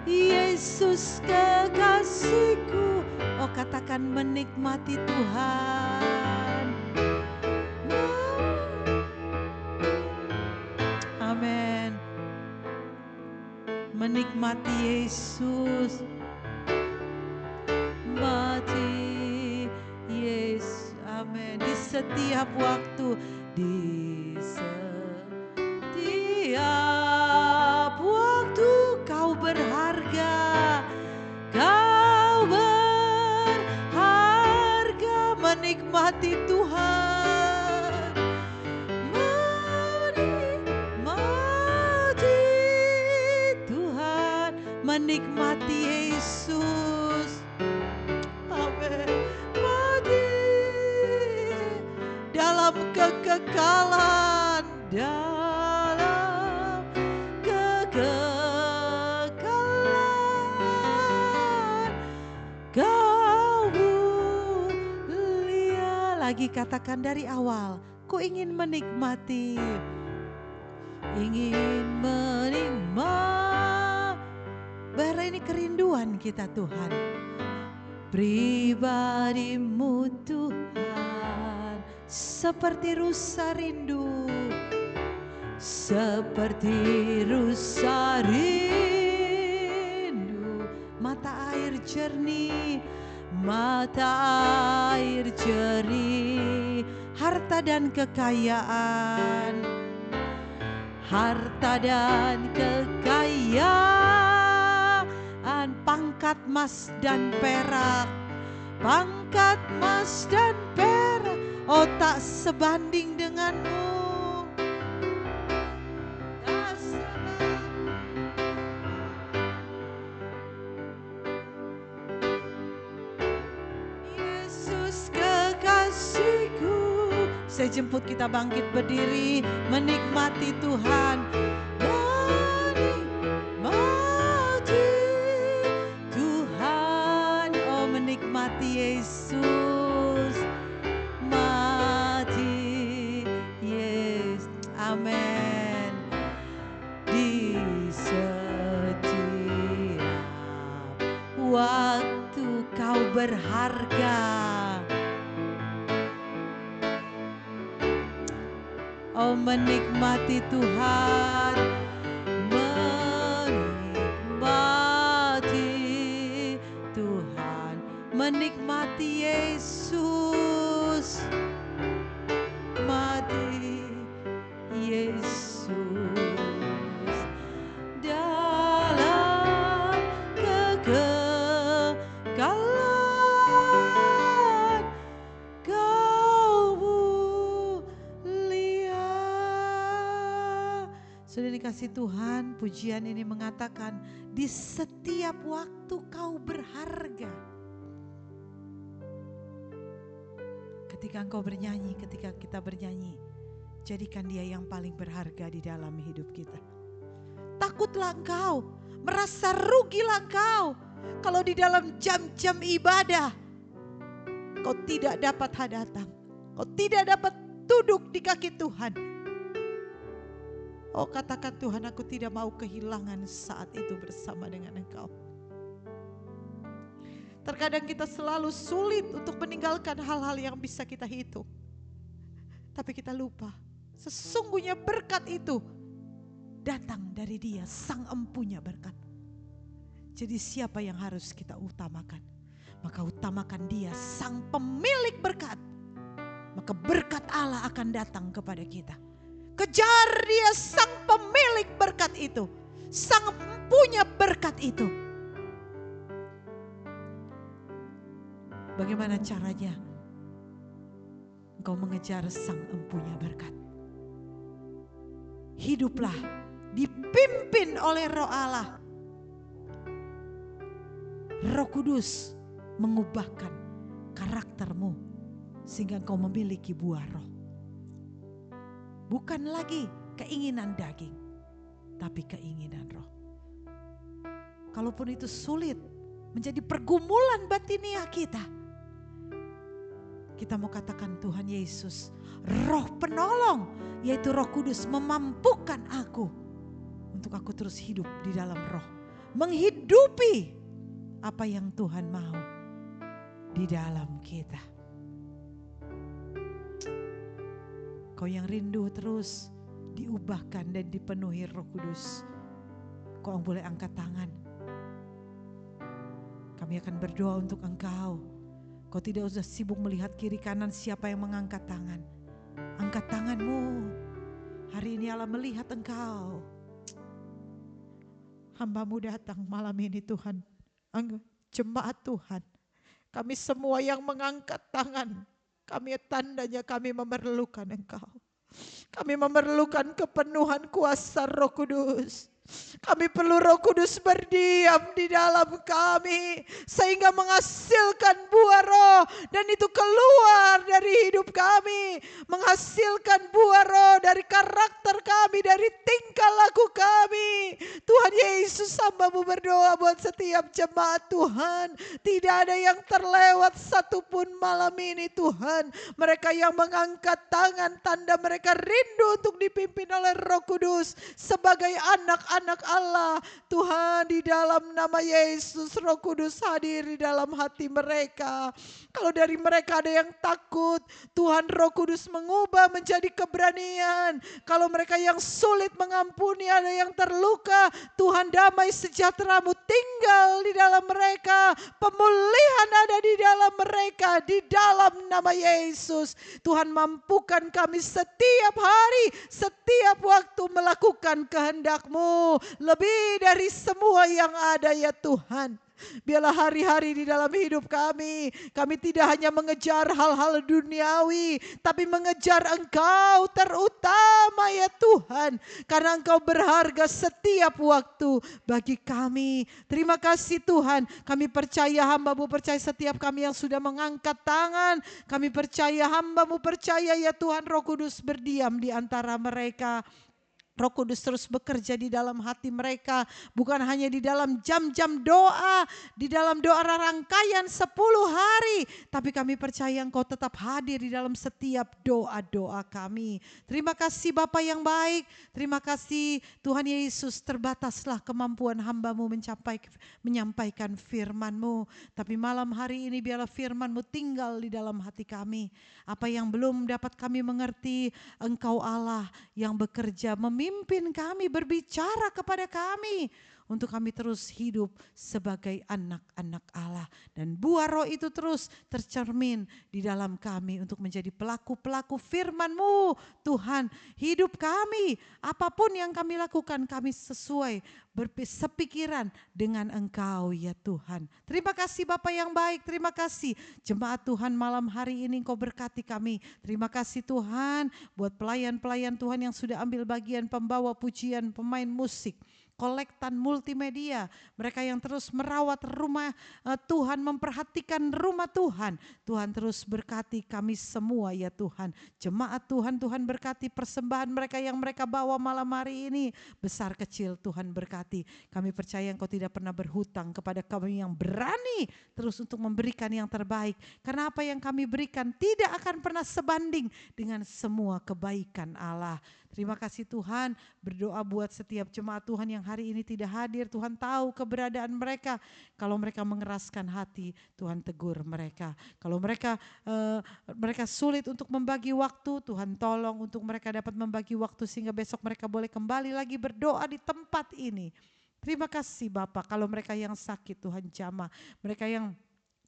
Yesus kekasihku. Oh, katakan menikmati Tuhan. Amin. Menikmati Yesus, mati Yesus. Amin. Di setiap waktu, di setiap waktu kau berharga, kau berharga. Menikmati Tuhan, menikmati Tuhan, menikmati Yesus. Amin. Mati dalam kekekalan, dalam kekekalan kau mulia. Lagi katakan dari awal, ku ingin menikmati, ingin menikmati. ini kerinduan kita Tuhan. Pribadi-Mu Tuhan, seperti rusa rindu, seperti rusa rindu. Mata air jernih, mata air jernih, harta dan kekayaan, harta dan kekayaan, pangkat emas dan perak, pangkat emas dan perak, oh tak sebanding denganmu. Tak sebanding. Yesus kekasihku, saya jemput kita bangkit berdiri, menikmati Tuhan. Menikmati Tuhan, oh menikmati Yesus. Mati Yesus, amin. Di setiap waktu kau berharga. Oh menikmati Tuhan, menikmati Tuhan, menikmati Yesus, mati Yesus, dalam kekekalan kau mulia. Sudah dikasih Tuhan, pujian ini mengatakan di setiap waktu kau berharga. Ketika engkau bernyanyi, ketika kita bernyanyi, jadikan dia yang paling berharga di dalam hidup kita. Takutlah engkau, merasa rugilah engkau kalau di dalam jam-jam ibadah kau tidak dapat datang, kau tidak dapat duduk di kaki Tuhan. Oh katakan, Tuhan, aku tidak mau kehilangan saat itu bersama dengan Engkau. Terkadang kita selalu sulit untuk meninggalkan hal-hal yang bisa kita hitung. Tapi kita lupa, sesungguhnya berkat itu datang dari Dia, Sang Empunya berkat. Jadi siapa yang harus kita utamakan? Maka utamakan Dia, Sang Pemilik berkat. Maka berkat Allah akan datang kepada kita. Kejar Dia, Sang Pemilik berkat itu, Sang Empunya berkat itu. Bagaimana caranya engkau mengejar Sang Empunya berkat? Hiduplah dipimpin oleh Roh Allah. Roh Kudus mengubahkan karaktermu sehingga engkau memiliki buah roh. Bukan lagi keinginan daging, tapi keinginan roh. Kalaupun itu sulit, menjadi pergumulan batiniah kita, kita mau katakan, Tuhan Yesus, Roh penolong, yaitu Roh Kudus memampukan aku untuk aku terus hidup di dalam roh, menghidupi apa yang Tuhan mau di dalam kita. Kau yang rindu terus diubahkan dan dipenuhi Roh Kudus, kau boleh angkat tangan. Kami akan berdoa untuk engkau. Kau tidak usah sibuk melihat kiri kanan siapa yang mengangkat tangan. Angkat tanganmu. Hari ini Allah melihat engkau. Hamba-Mu datang malam ini Tuhan. Jemaat Tuhan. Kami semua yang mengangkat tangan. Kami tandanya kami memerlukan Engkau. Kami memerlukan kepenuhan kuasa Roh Kudus. Kami perlu Roh Kudus berdiam di dalam kami sehingga menghasilkan buah roh dan itu keluar dari hidup kami, menghasilkan buah roh dari karakter kami, dari tingkah laku kami. Tuhan Yesus, hamba-Mu berdoa buat setiap jemaat Tuhan, tidak ada yang terlewat satupun malam ini Tuhan. Mereka yang mengangkat tangan, tanda mereka rindu untuk dipimpin oleh Roh Kudus sebagai anak-anak anak Allah. Tuhan, di dalam nama Yesus, Roh Kudus hadir di dalam hati mereka. Kalau dari mereka ada yang takut, Tuhan Roh Kudus mengubah menjadi keberanian. Kalau mereka yang sulit mengampuni, ada yang terluka, Tuhan damai sejahtera-Mu tinggal di dalam mereka. Pemulihan ada di dalam mereka, di dalam nama Yesus. Tuhan, mampukan kami setiap hari, setiap waktu melakukan kehendak-Mu. Lebih dari semua yang ada ya Tuhan. Biarlah hari-hari di dalam hidup kami tidak hanya mengejar hal-hal duniawi, tapi mengejar Engkau terutama ya Tuhan. Karena Engkau berharga setiap waktu bagi kami. Terima kasih Tuhan, kami percaya hamba-Mu, percaya setiap kami yang sudah mengangkat tangan. Kami percaya hamba-Mu, percaya ya Tuhan, Roh Kudus berdiam di antara mereka. Roh Kudus terus bekerja di dalam hati mereka, bukan hanya di dalam jam-jam doa, di dalam doa rangkaian 10 hari, tapi kami percaya Engkau tetap hadir di dalam setiap doa-doa kami. Terima kasih Bapa yang baik, terima kasih Tuhan Yesus. Terbataslah kemampuan hamba-Mu menyampaikan firman-Mu, tapi malam hari ini biarlah firman-Mu tinggal di dalam hati kami. Apa yang belum dapat kami mengerti, Engkau Allah yang bekerja memimpin kami, berbicara kepada kami untuk kami terus hidup sebagai anak-anak Allah. Dan buah roh itu terus tercermin di dalam kami untuk menjadi pelaku-pelaku firman-Mu. Tuhan, hidup kami, apapun yang kami lakukan, kami sesuai sepikiran dengan Engkau ya Tuhan. Terima kasih Bapa yang baik, terima kasih jemaat Tuhan malam hari ini Engkau berkati kami. Terima kasih Tuhan buat pelayan-pelayan Tuhan yang sudah ambil bagian, pembawa pujian, pemain musik, kolektan multimedia, mereka yang terus merawat rumah Tuhan, memperhatikan rumah Tuhan. Tuhan terus berkati kami semua ya Tuhan. Jemaat Tuhan, Tuhan berkati persembahan mereka yang mereka bawa malam hari ini. Besar kecil Tuhan berkati. Kami percaya Engkau tidak pernah berhutang kepada kami yang berani terus untuk memberikan yang terbaik. Karena apa yang kami berikan tidak akan pernah sebanding dengan semua kebaikan Allah. Terima kasih Tuhan, berdoa buat setiap jemaat Tuhan yang hari ini tidak hadir. Tuhan tahu keberadaan mereka. Kalau mereka mengeraskan hati, Tuhan tegur mereka. Kalau mereka sulit untuk membagi waktu, Tuhan tolong untuk mereka dapat membagi waktu sehingga besok mereka boleh kembali lagi berdoa di tempat ini. Terima kasih Bapak, kalau mereka yang sakit Tuhan jamah, mereka yang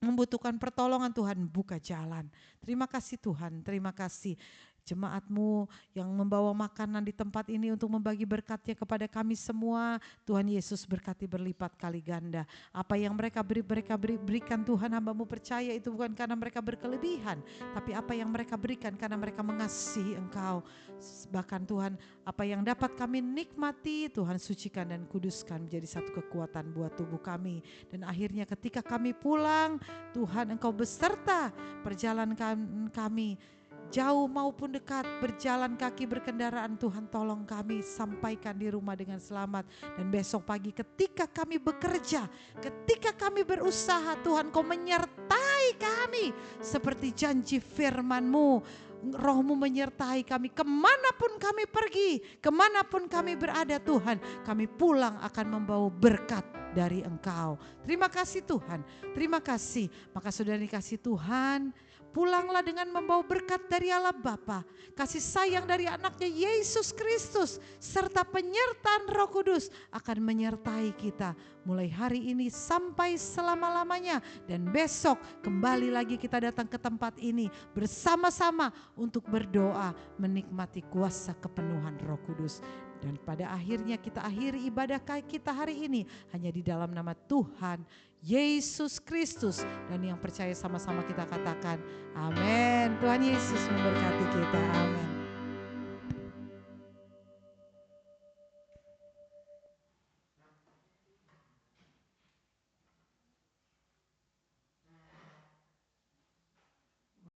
membutuhkan pertolongan Tuhan buka jalan. Terima kasih Tuhan, terima kasih. Jemaat-Mu yang membawa makanan di tempat ini untuk membagi berkat-Nya kepada kami semua, Tuhan Yesus berkati berlipat kali ganda. Apa yang mereka berikan Tuhan, hamba-Mu percaya itu bukan karena mereka berkelebihan, tapi apa yang mereka berikan karena mereka mengasihi Engkau. Bahkan Tuhan, apa yang dapat kami nikmati, Tuhan sucikan dan kuduskan menjadi satu kekuatan buat tubuh kami. Dan akhirnya ketika kami pulang, Tuhan Engkau beserta perjalanan kami, jauh maupun dekat, berjalan kaki, berkendaraan, Tuhan tolong kami sampaikan di rumah dengan selamat. Dan besok pagi ketika kami bekerja, ketika kami berusaha, Tuhan Kau menyertai kami seperti janji firman-Mu. Roh-Mu menyertai kami kemanapun kami pergi, kemanapun kami berada Tuhan, kami pulang akan membawa berkat dari Engkau. Terima kasih Tuhan, terima kasih. Maka saudara dikasih Tuhan, pulanglah dengan membawa berkat dari Allah Bapa, kasih sayang dari anaknya Yesus Kristus, serta penyertaan Roh Kudus akan menyertai kita mulai hari ini sampai selama-lamanya. Dan besok kembali lagi kita datang ke tempat ini bersama-sama untuk berdoa menikmati kuasa kepenuhan Roh Kudus. Dan pada akhirnya kita akhiri ibadah kita hari ini hanya di dalam nama Tuhan Yesus Kristus. Dan yang percaya sama-sama kita katakan amin. Tuhan Yesus memberkati kita. Amin.